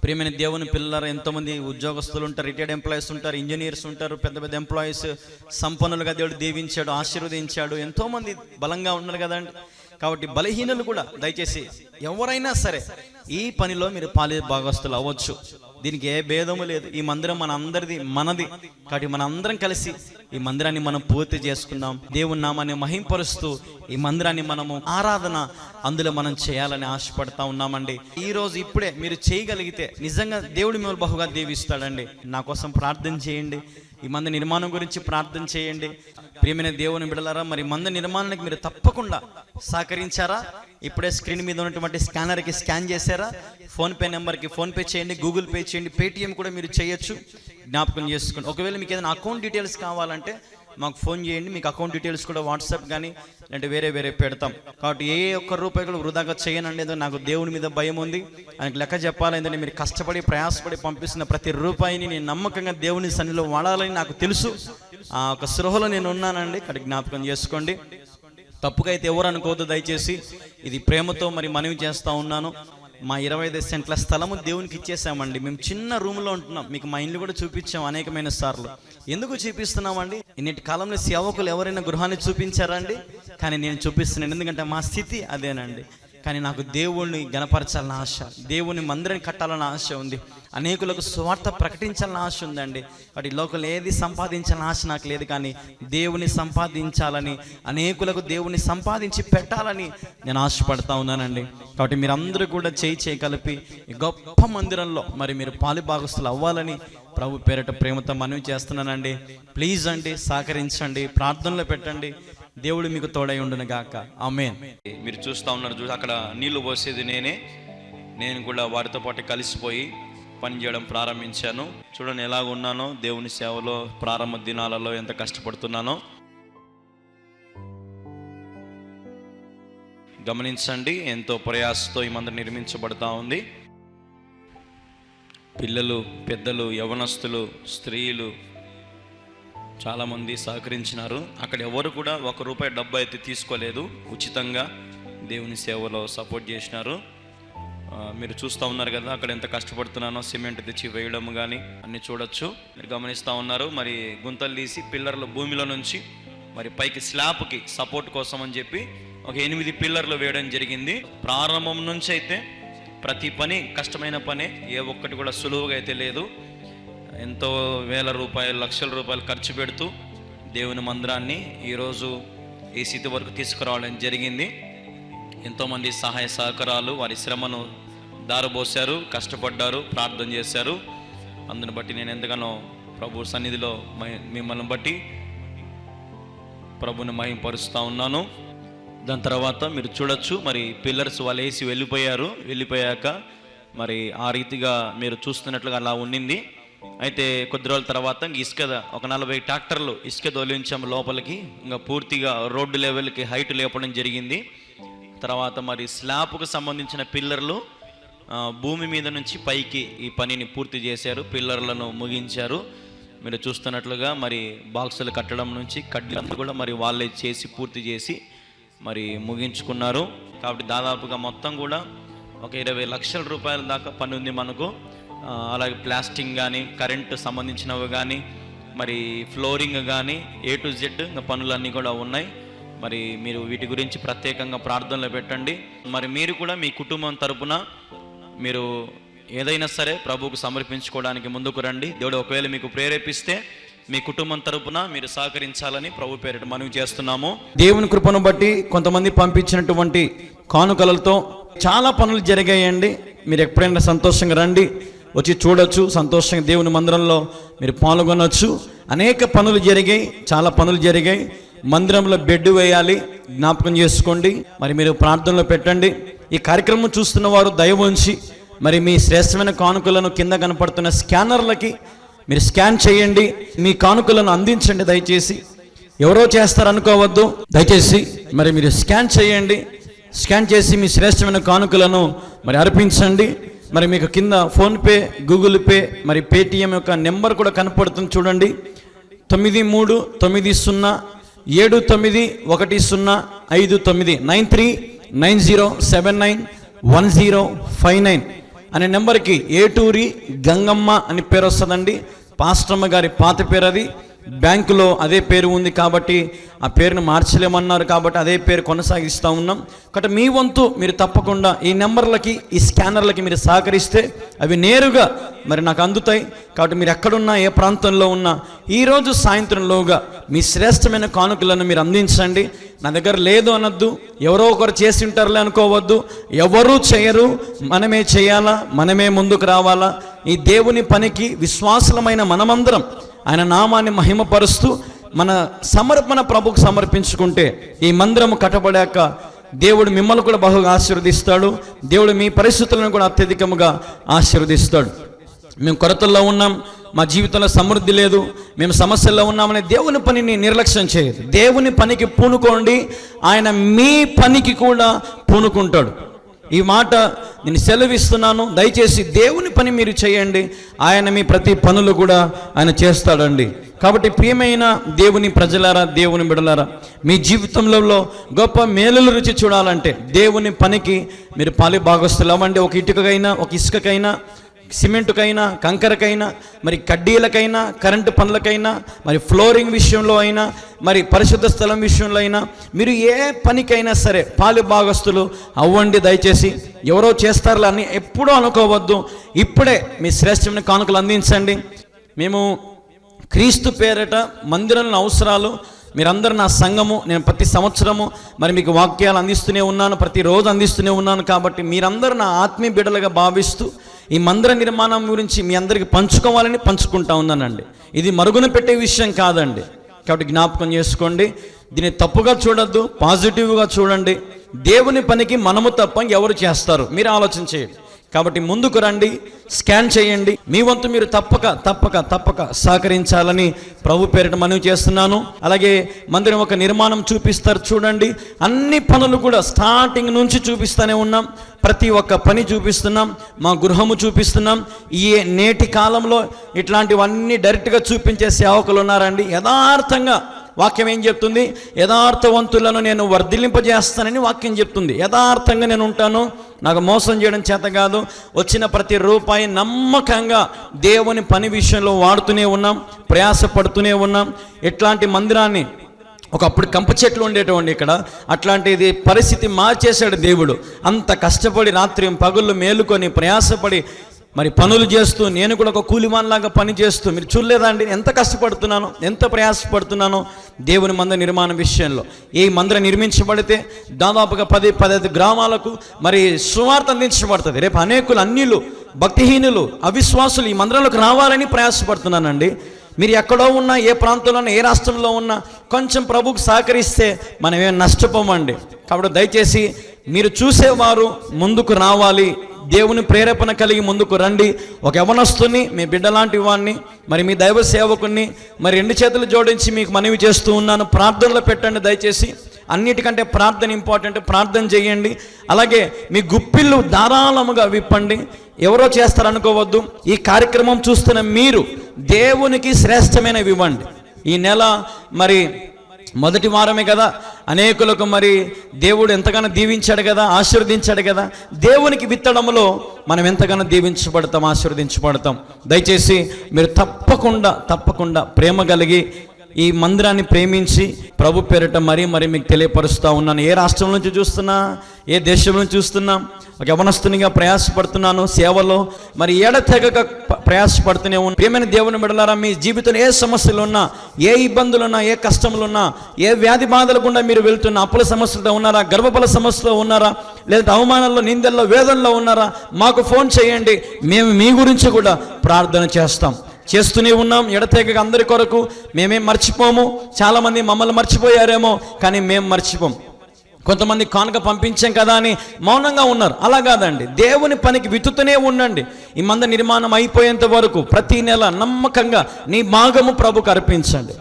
[SPEAKER 1] ప్రియమైన దేవుని పిల్లలు, ఎంతోమంది ఉద్యోగస్తులు ఉంటారు, రిటైర్డ్ ఎంప్లాయీస్ ఉంటారు, ఇంజనీర్స్ ఉంటారు, పెద్ద పెద్ద ఎంప్లాయీస్, సంపన్నులుగా దేవుడు దీవించాడు, ఆశీర్వదించాడు. ఎంతోమంది బలంగా ఉన్నారు కదండి. కాబట్టి బలహీనులు కూడా దయచేసి ఎవరైనా సరే ఈ పనిలో మీరు పాలి భాగస్తులు అవ్వచ్చు. దీనికి ఏ భేదము లేదు. ఈ మందిరం మన అందరిది, మనది. కాబట్టి మన అందరం కలిసి ఈ మందిరాన్ని మనం పూర్తి చేసుకుందాం. దేవుని నామాన్ని మహింపరుస్తూ ఈ మందిరాన్ని మనము ఆరాధన అందులో మనం చేయాలని ఆశపడతా ఉన్నామండి. ఈ రోజు ఇప్పుడే మీరు చేయగలిగితే నిజంగా దేవుడు మిమ్మల్ని బహుగా దీవిస్తాడండి. నా కోసం ప్రార్థన చేయండి. ఈ మందిర నిర్మాణం గురించి ప్రార్థన చేయండి. ప్రియమైన దేవుని బిడ్డలారా, మరి మందిర నిర్మాణానికి మీరు తప్పకుండా సహకరించారా? ఇప్పుడే స్క్రీన్ మీద ఉన్నటువంటి స్కానర్కి స్కాన్ చేశారా? ఫోన్పే నెంబర్కి ఫోన్పే చేయండి, గూగుల్ పే చేయండి, పేటిఎం కూడా మీరు చేయొచ్చు. జ్ఞాపకం చేసుకోండి. ఒకవేళ మీకు ఏదైనా అకౌంట్ డీటెయిల్స్ కావాలంటే మాకు ఫోన్ చేయండి. మీకు అకౌంట్ డీటెయిల్స్ కూడా వాట్సాప్ కానీ లేదంటే వేరే పెడతాం. కాబట్టి ఏ ఒక్క రూపాయి కూడా వృధాగా చేయనండి. ఏదో నాకు దేవుని మీద భయం ఉంది, ఆయనకు లెక్క చెప్పాలి. ఏంటంటే మీరు కష్టపడి ప్రయాసపడి పంపిస్తున్న ప్రతి రూపాయిని నేను నమ్మకంగా దేవుని సన్నిధిలో వాడాలని నాకు తెలుసు. ఆ ఒక సృహలో నేను ఉన్నానండి. కాబట్టి జ్ఞాపకం చేసుకోండి. తప్పుగా అయితే ఎవరు అనుకోవద్దు దయచేసి. ఇది ప్రేమతో మరి మనవి చేస్తూ ఉన్నాను. మా 25 సెంట్ల స్థలము దేవునికి ఇచ్చేసామండి. మేము చిన్న రూమ్లో ఉంటున్నాం. మీకు మా ఇల్లు కూడా చూపించాం అనేకమైన సార్లు. ఎందుకు చూపిస్తున్నామండి? ఇన్నిటి కాలంలో సేవకులు ఎవరైనా గృహాన్ని చూపించారా అండి? కానీ నేను చూపిస్తున్నాను. ఎందుకంటే మా స్థితి అదేనండి. కానీ నాకు దేవుణ్ణి గణపరచాలని ఆశ, దేవుని మందిరాన్ని కట్టాలని ఆశ ఉంది, అనేకులకు సువార్త ప్రకటించాలని ఆశ ఉందండి. వాటి లోకల్ ఏది సంపాదించాలని ఆశ నాకు లేదు, కానీ దేవుని సంపాదించాలని, అనేకులకు దేవుని సంపాదించి పెట్టాలని నేను ఆశపడతా ఉన్నానండి. కాబట్టి మీరందరూ కూడా చేయి కలిపి ఈ గొప్ప మందిరంలో మరి మీరు పాలుభాగస్తులు అవ్వాలని ప్రభు పేరిట ప్రేమతో మనవి చేస్తున్నానండి. ప్లీజ్ అండి, సహకరించండి, ప్రార్థనలో పెట్టండి. దేవుడు మీకు తోడై ఉండును గాక. ఆమేన్. మీరు చూస్తూ ఉన్నారు, అక్కడ నీళ్లు పోసేది నేను కూడా వారితో పాటు కలిసిపోయి పని చేయడం ప్రారంభించాను. చూడండి ఎలాగ ఉన్నానో, దేవుని సేవలో ప్రారంభ దినాలలో ఎంత కష్టపడుతున్నానో గమనించండి. ఎంతో ప్రయాసతో ఈ మందిరం నిర్మించబడతా ఉంది. పిల్లలు, పెద్దలు, యవనస్తులు, స్త్రీలు చాలామంది సహకరించినారు. అక్కడ ఎవరు కూడా ₹1 డబ్బు అయితే తీసుకోలేదు, ఉచితంగా దేవుని సేవలో సపోర్ట్ చేసినారు. మీరు చూస్తూ ఉన్నారు కదా అక్కడ ఎంత కష్టపడుతున్నానో, సిమెంట్ తెచ్చి వేయడం కానీ అన్నీ చూడొచ్చు, మీరు గమనిస్తూ ఉన్నారు. మరి గుంతలు తీసి పిల్లర్లు భూమిలో నుంచి మరి పైకి స్లాబ్కి సపోర్ట్ కోసం అని చెప్పి ఒక 8 పిల్లర్లు వేయడం జరిగింది. ప్రారంభం నుంచి అయితే ప్రతి పని కష్టమైన పనే, ఏ ఒక్కటి కూడా సులువుగా అయితే లేదు. ఎంతో వేల రూపాయలు, లక్షల రూపాయలు ఖర్చు పెడుతూ దేవుని మందిరాన్ని ఈరోజు ఈ స్థితి వరకు తీసుకురావడం జరిగింది. ఎంతోమంది సహాయ సహకారాలు, వారి శ్రమను దారబోసారు, కష్టపడ్డారు, ప్రార్థన చేశారు. అందుని బట్టి నేను ఎంతగానో ప్రభు సన్నిధిలో మిమ్మల్ని బట్టి ప్రభుని మహింపరుస్తూ ఉన్నాను. దాని తర్వాత మీరు చూడొచ్చు, మరి పిల్లర్స్ వాళ్ళు వేసి వెళ్ళిపోయాక మరి ఆ రీతిగా మీరు చూస్తున్నట్లుగా అలా ఉండింది. అయితే కొద్ది రోజుల తర్వాత ఇసుక ఒక 40 ట్రాక్టర్లు ఇసుక తొలగించాము లోపలికి. ఇంకా పూర్తిగా రోడ్డు లెవెల్కి హైట్ లేపడం జరిగింది. తర్వాత మరి స్లాబ్కు సంబంధించిన పిల్లర్లు భూమి మీద నుంచి పైకి ఈ పనిని పూర్తి చేశారు, పిల్లర్లను ముగించారు. మీరు చూస్తున్నట్లుగా మరి బాక్సులు కట్టడం నుంచి కడ్డీలంతా కూడా మరి వాళ్ళే చేసి పూర్తి చేసి మరి ముగించుకున్నారు. కాబట్టి దాదాపుగా మొత్తం కూడా ఒక 20 లక్షల రూపాయల దాకా పని ఉంది మనకు. అలాగే ప్లాస్టింగ్ కానీ, కరెంటు సంబంధించినవి కానీ, మరి ఫ్లోరింగ్ కానీ, A to Z ఇంకా పనులన్నీ కూడా ఉన్నాయి. మరి మీరు వీటి గురించి ప్రత్యేకంగా ప్రార్థనలు పెట్టండి. మరి మీరు కూడా మీ కుటుంబం తరపున మీరు ఏదైనా సరే ప్రభువుకు సమర్పించుకోవడానికి ముందుకు రండి. దేవుడు ఒకవేళ మీకు ప్రేరేపిస్తే మీ కుటుంబం తరపున మీరు సహకరించాలని ప్రభు పేరిట మనవి చేస్తున్నాము. దేవుని కృపను బట్టి కొంతమంది పంపించినటువంటి కానుకలతో చాలా పనులు జరిగాయండి. మీరు ఎప్పుడైనా సంతోషంగా రండి, వచ్చి చూడొచ్చు, సంతోషంగా దేవుని మందిరంలో మీరు పాల్గొనవచ్చు. అనేక పనులు జరిగాయి, చాలా పనులు జరిగాయి. మందిరంలో బెడ్ వేయాలి, జ్ఞాపకం చేసుకోండి. మరి మీరు ప్రార్థనలో పెట్టండి. ఈ కార్యక్రమం చూస్తున్న వారు దయ ఉంచి మరి మీ శ్రేష్టమైన కానుకలను కింద కనపడుతున్న స్కానర్లకి మీరు స్కాన్ చేయండి, మీ కానుకలను అందించండి. దయచేసి ఎవరో చేస్తారనుకోవద్దు, దయచేసి మరి మీరు స్కాన్ చేయండి. స్కాన్ చేసి మీ శ్రేష్టమైన కానుకలను మరి అర్పించండి. మరి మీకు కింద ఫోన్పే, గూగుల్ పే, మరి పేటిఎం యొక్క నెంబర్ కూడా కనపడుతుంది చూడండి. 93391059 9390791059 అనే నెంబర్కి ఏటూరి గంగమ్మ అని పేరు వస్తుందండి. పాస్టమ్మ గారి పాత పేరు అది. బ్యాంకులో అదే పేరు ఉంది కాబట్టి ఆ పేరును మార్చలేమన్నారు కాబట్టి అదే పేరు కొనసాగిస్తూ ఉన్నాం. కాబట్టి మీ వంతు మీరు తప్పకుండా ఈ నెంబర్లకి, ఈ స్కానర్లకి మీరు సహకరిస్తే అవి నేరుగా మరి నాకు అందుతాయి. కాబట్టి మీరు ఎక్కడున్నా, ఏ ప్రాంతంలో ఉన్నా ఈరోజు సాయంత్రంలోగా మీ శ్రేష్టమైన కానుకలను మీరు అందించండి. నా దగ్గర లేదు అనొద్దు, ఎవరో ఒకరు చేసి ఉంటారులే అనుకోవద్దు. ఎవరూ చేయరు, మనమే చేయాలా, మనమే ముందుకు రావాలా. ఈ దేవుని పనికి విశ్వాసులమైన మనమందరం ఆయన నామాన్ని మహిమపరుస్తూ మన సమర్పణ ప్రభుకు సమర్పించుకుంటే ఈ మందిరము కట్టబడాక దేవుడు మిమ్మల్ని కూడా బహుగా ఆశీర్వదిస్తాడు. దేవుడు మీ పరిస్థితులను కూడా అత్యధికంగా ఆశీర్వదిస్తాడు. మేము కొరతల్లో ఉన్నాం, మా జీవితంలో సమృద్ధి లేదు, మేము సమస్యల్లో ఉన్నామనే దేవుని పనిని నిర్లక్ష్యం చేయదు. దేవుని పనికి పూనుకోండి, ఆయన మీ పనికి కూడా పూనుకుంటాడు. ఈ మాట నేను సెలవిస్తున్నాను. దయచేసి దేవుని పని మీరు చేయండి, ఆయన మీ ప్రతి పనులు కూడా ఆయన చేస్తాడండి. కాబట్టి ప్రియమైన దేవుని ప్రజలారా, దేవుని బిడలారా, మీ జీవితంలో గొప్ప మేలుల రుచి చూడాలంటే దేవుని పనికి మీరు పాలి భాగస్తులు అవ్వండి. ఒక ఇటుకకైనా, ఒక ఇసుకకైనా, సిమెంటుకైనా, కంకరకైనా, మరి కడ్డీలకైనా, కరెంటు పనులకైనా, మరి ఫ్లోరింగ్ విషయంలో అయినా, మరి పరిశుద్ధ స్థలం విషయంలో అయినా మీరు ఏ పనికైనా సరే పాలు భాగస్తులు అవ్వండి. దయచేసి ఎవరో చేస్తారులే అని ఎప్పుడూ అనుకోవద్దు. ఇప్పుడే మీ శ్రేష్టమైన కానుకలు అందించండి. మేము క్రీస్తు పేరట మందిరంలో అవసరాలు, మీరందరూ నా సంఘము, నేను ప్రతి సంవత్సరము మరి మీకు వాక్యాలు అందిస్తూనే ఉన్నాను, ప్రతిరోజు అందిస్తూనే ఉన్నాను. కాబట్టి మీరందరూ నా ఆత్మీయ బిడ్డలుగా భావిస్తూ ఈ మందిర నిర్మాణం గురించి మీ అందరికీ పంచుకోవాలని పంచుకుంటా ఉన్నానండి. ఇది మరుగున పెట్టే విషయం కాదండి. కాబట్టి జ్ఞాపకం చేసుకోండి, దీన్ని తప్పుగా చూడొద్దు, పాజిటివ్గా చూడండి. దేవుని పనికి మనము తప్ప ఎవరు చేస్తారు మీరు ఆలోచన చేయండి. కాబట్టి ముందుకు రండి, స్కాన్ చేయండి. మీ వంతు మీరు తప్పక సహకరించాలని ప్రభు పేరిట మనవి చేస్తున్నాను. అలాగే మందిరం ఒక నిర్మాణం చూపిస్తారు చూడండి. అన్ని పనులు కూడా స్టార్టింగ్ నుంచి చూపిస్తూనే ఉన్నాం. ప్రతి ఒక్క పని చూపిస్తున్నాం, మా గృహము చూపిస్తున్నాం. ఈ నేటి కాలంలో ఇట్లాంటివన్నీ డైరెక్ట్గా చూపించే సేవకులు ఉన్నారండి. యథార్థంగా వాక్యం ఏం చెప్తుంది? యథార్థవంతులను నేను వర్ధిల్లింపజేస్తానని వాక్యం చెప్తుంది. యథార్థంగా నేను ఉంటాను, నాకు మోసం చేయడం చేత కాదు. వచ్చిన ప్రతి రూపాయి నమ్మకంగా దేవుని పని విషయంలో వాడుతూనే ఉన్నాం, ప్రయాసపడుతూనే ఉన్నాం. ఇట్లాంటి మందిరాన్ని ఒకప్పుడు కంప చెట్లు ఉండేటువంటి ఇక్కడ అట్లాంటిది పరిస్థితి మార్చేశాడు దేవుడు. అంత కష్టపడి రాత్రి పగుళ్ళు మేలుకొని ప్రయాసపడి మరి పనులు చేస్తూ, నేను కూడా ఒక కూలిమాన్లాగా పని చేస్తూ, మీరు చూడలేదా అండి ఎంత కష్టపడుతున్నాను, ఎంత ప్రయాసపడుతున్నానో దేవుని మందిర నిర్మాణం విషయంలో. ఈ మందిరం నిర్మించబడితే దాదాపుగా 10-15 గ్రామాలకు మరి సువార్త అందించబడుతుంది. రేపు అనేకులు, అన్యులు, భక్తిహీనులు, అవిశ్వాసులు ఈ మందిరంలోకి రావాలని ప్రయాసపడుతున్నానండి. మీరు ఎక్కడో ఉన్నా, ఏ ప్రాంతంలో ఉన్నా, ఏ రాష్ట్రంలో ఉన్నా కొంచెం ప్రభుకు సహకరిస్తే మనం ఏం నష్టపోమండి. కాబట్టి దయచేసి మీరు చూసేవారు ముందుకు రావాలి, దేవుని ప్రేరేపణ కలిగి ముందుకు రండి. ఒక యవనస్తుని, మీ బిడ్డ లాంటి వాడిని, మరి మీ దైవ సేవకుని మరి 2 చేతులు జోడించి మీకు మనవి చేస్తూ ఉన్నాను. ప్రార్థనలో పెట్టండి దయచేసి. అన్నిటికంటే ప్రార్థన ఇంపార్టెంట్. ప్రార్థన చేయండి. అలాగే మీ గుప్పిళ్ళు ధారాళముగా విప్పండి. ఎవరో చేస్తారనుకోవద్దు. ఈ కార్యక్రమం చూస్తున్న మీరు దేవునికి శ్రేష్టమైనవి ఇవ్వండి. ఈ నెల మరి మొదటి వారమే కదా, అనేకులకు మరి దేవుడు ఎంతగానో దీవించాడు కదా, ఆశీర్వదించాడు కదా. దేవునికి విత్తడంలో మనం ఎంతగానో దీవించబడతాం, ఆశీర్వదించబడతాం. దయచేసి మీరు తప్పకుండా ప్రేమ కలిగి ఈ మందిరాన్ని ప్రేమించి ప్రభు పేరిట మరీ మీకు తెలియపరుస్తూ ఉన్నాను. ఏ రాష్ట్రం నుంచి చూస్తున్నా, ఏ దేశం నుంచి చూస్తున్నా, ఒక యవనస్తునిగా ప్రయాసపడుతున్నాను సేవలో. మరి ఎడతెగక ప్రయాసపడుతూనే ఉన్నాను. ప్రియమైన దేవుని బిడ్డలారా, మీ జీవితంలో ఏ సమస్యలు ఉన్నా, ఏ ఇబ్బందులు ఉన్నా, ఏ కష్టములు ఉన్నా, ఏ వ్యాధి బాధల గుండా మీరు వెళ్తున్నా, అప్పుల సమస్యలతో ఉన్నారా, గర్భఫల సమస్యలో ఉన్నారా, లేదంటే అవమానాల్లో, నిందల్లో, వేదనలో ఉన్నారా, మాకు ఫోన్ చేయండి. మేము మీ గురించి కూడా ప్రార్థన చేస్తూనే ఉన్నాం. ఎడతెగక అందరి కొరకు. మేమేం మర్చిపోము. చాలామంది మమ్మల్ని మర్చిపోయారేమో, కానీ మేము మర్చిపోము. కొంతమంది కానుక పంపించాం కదా అని మౌనంగా ఉన్నారు. అలా కాదండి, దేవుని పనికి విత్తుతూనే ఉండండి. ఈ మందిర నిర్మాణం అయిపోయేంత వరకు ప్రతి నెల నమ్మకంగా నీ భాగము ప్రభుకు అర్పించండి.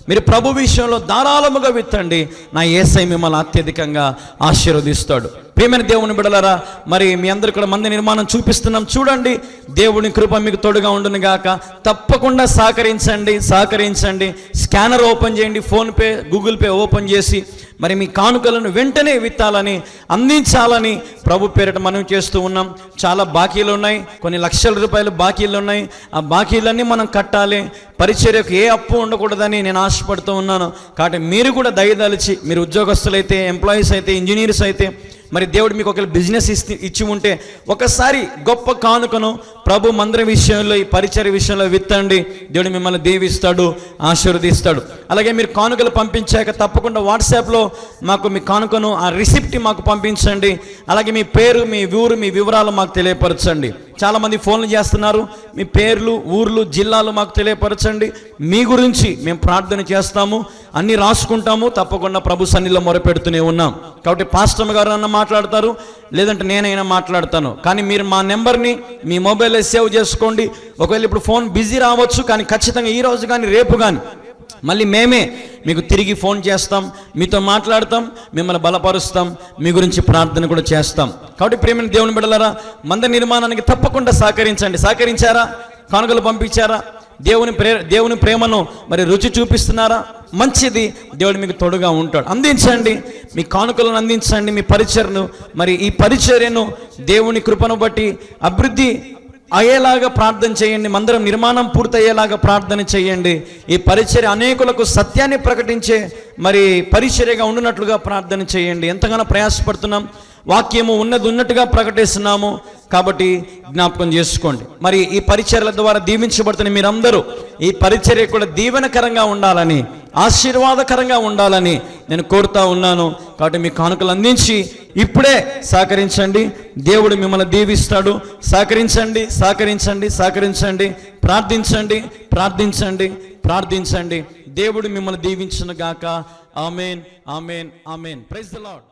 [SPEAKER 1] మీరు ప్రభు విషయంలో ధారాళముగా విత్తండి. నా యేసయ్య మిమ్మల్ని అత్యధికంగా ఆశీర్వదిస్తాడు. ప్రియమైన దేవుని బిడ్డలారా, మరి మీ అందరూ కూడా మందిర నిర్మాణం చూపిస్తున్నాం చూడండి. దేవుని కృప మీకు తోడుగా ఉండును గాక. తప్పకుండా సహకరించండి. స్కానర్ ఓపెన్ చేయండి, ఫోన్పే, గూగుల్ పే ఓపెన్ చేసి మరి మీ కానుకలను వెంటనే విత్తాలని, అందించాలని ప్రభు పేరిట మనవి చేస్తూ ఉన్నాం. చాలా బాకీలు ఉన్నాయి, కొన్ని లక్షల రూపాయలు బాకీలు ఉన్నాయి. ఆ బాకీలన్నీ మనం కట్టాలి. పరిచర్యకు ఏ అప్పు ఉండకూడదని నేను ఆశపడుతూ ఉన్నాను. కాబట్టి మీరు కూడా దయదలిచి, మీరు ఉద్యోగస్తులైతే, ఎంప్లాయీస్ అయితే, ఇంజనీర్స్ అయితే, మరి దేవుడు మీకు ఒక బిజినెస్ ఇచ్చి ఉంటే ఒకసారి గొప్ప కానుకను ప్రభు మందిరం విషయంలో, ఈ పరిచర్య విషయంలో విత్తండి. దేవుడు మిమ్మల్ని దీవిస్తాడు, ఆశీర్వదిస్తాడు. అలాగే మీరు కానుకలు పంపించాక తప్పకుండా వాట్సాప్లో మాకు మీ కానుకను, ఆ రిసిప్ట్ మాకు పంపించండి. అలాగే మీ పేరు, మీ ఊరు, మీ వివరాలు మాకు తెలియపరచండి. చాలామంది ఫోన్లు చేస్తున్నారు. మీ పేర్లు, ఊర్లు, జిల్లాలు మాకు తెలియపరచండి. మీ గురించి మేము ప్రార్థన చేస్తాము, అన్నీ రాసుకుంటాము. తప్పకుండా ప్రభు సన్నిధిలో మొరపెడుతూనే ఉన్నాం. కాబట్టి పాస్టర్ గారు అన్న మాట్లాడతారు, లేదంటే నేనైనా మాట్లాడతాను. కానీ మీరు మా నెంబర్ని మీ మొబైల్లో సేవ్ చేసుకోండి. ఒకవేళ ఇప్పుడు ఫోన్ బిజీ రావచ్చు, కానీ ఖచ్చితంగా ఈరోజు కానీ రేపు కానీ మళ్ళీ మేమే మీకు తిరిగి ఫోన్ చేస్తాం, మీతో మాట్లాడతాం, మిమ్మల్ని బలపరుస్తాం, మీ గురించి ప్రార్థన కూడా చేస్తాం. కాబట్టి ప్రియమైన దేవుని బిడ్డలారా, మందిర నిర్మాణానికి తప్పకుండా సహకరించారా? కానుకలు పంపించారా? దేవుని ప్రేమను మరి రుచి చూపిస్తున్నారా? మంచిది. దేవుడు మీకు తోడుగా ఉంటాడు. అందించండి, మీ కానుకలను అందించండి. మీ పరిచర్ను, మరి ఈ పరిచర్యను దేవుని కృపను బట్టి అభివృద్ధి అయ్యేలాగా ప్రార్థన చేయండి. మందిరం నిర్మాణం పూర్తయ్యేలాగా ప్రార్థన చేయండి. ఈ పరిచర్య అనేకులకు సత్యాన్ని ప్రకటించే మరి పరిచర్యగా ఉండునట్లుగా ప్రార్థన చేయండి. ఎంతగానో ప్రయాసపడుతున్నాం, వాక్యము ఉన్నట్టుగా ప్రకటిస్తున్నాము. కాబట్టి జ్ఞాపకం చేసుకోండి. మరి ఈ పరిచర్యల ద్వారా దీవించబడుతున్న మీరందరూ ఈ పరిచర్య కూడా దీవెనకరంగా ఉండాలని, ఆశీర్వాదకరంగా ఉండాలని నేను కోరుతా ఉన్నాను. కాబట్టి మీ కానుకలు అందించి ఇప్పుడే సహకరించండి. దేవుడు మిమ్మల్ని దీవిస్తాడు. సహకరించండి. ప్రార్థించండి. దేవుడు మిమ్మల్ని దీవించును గాక. ఆమేన్. Praise the lord.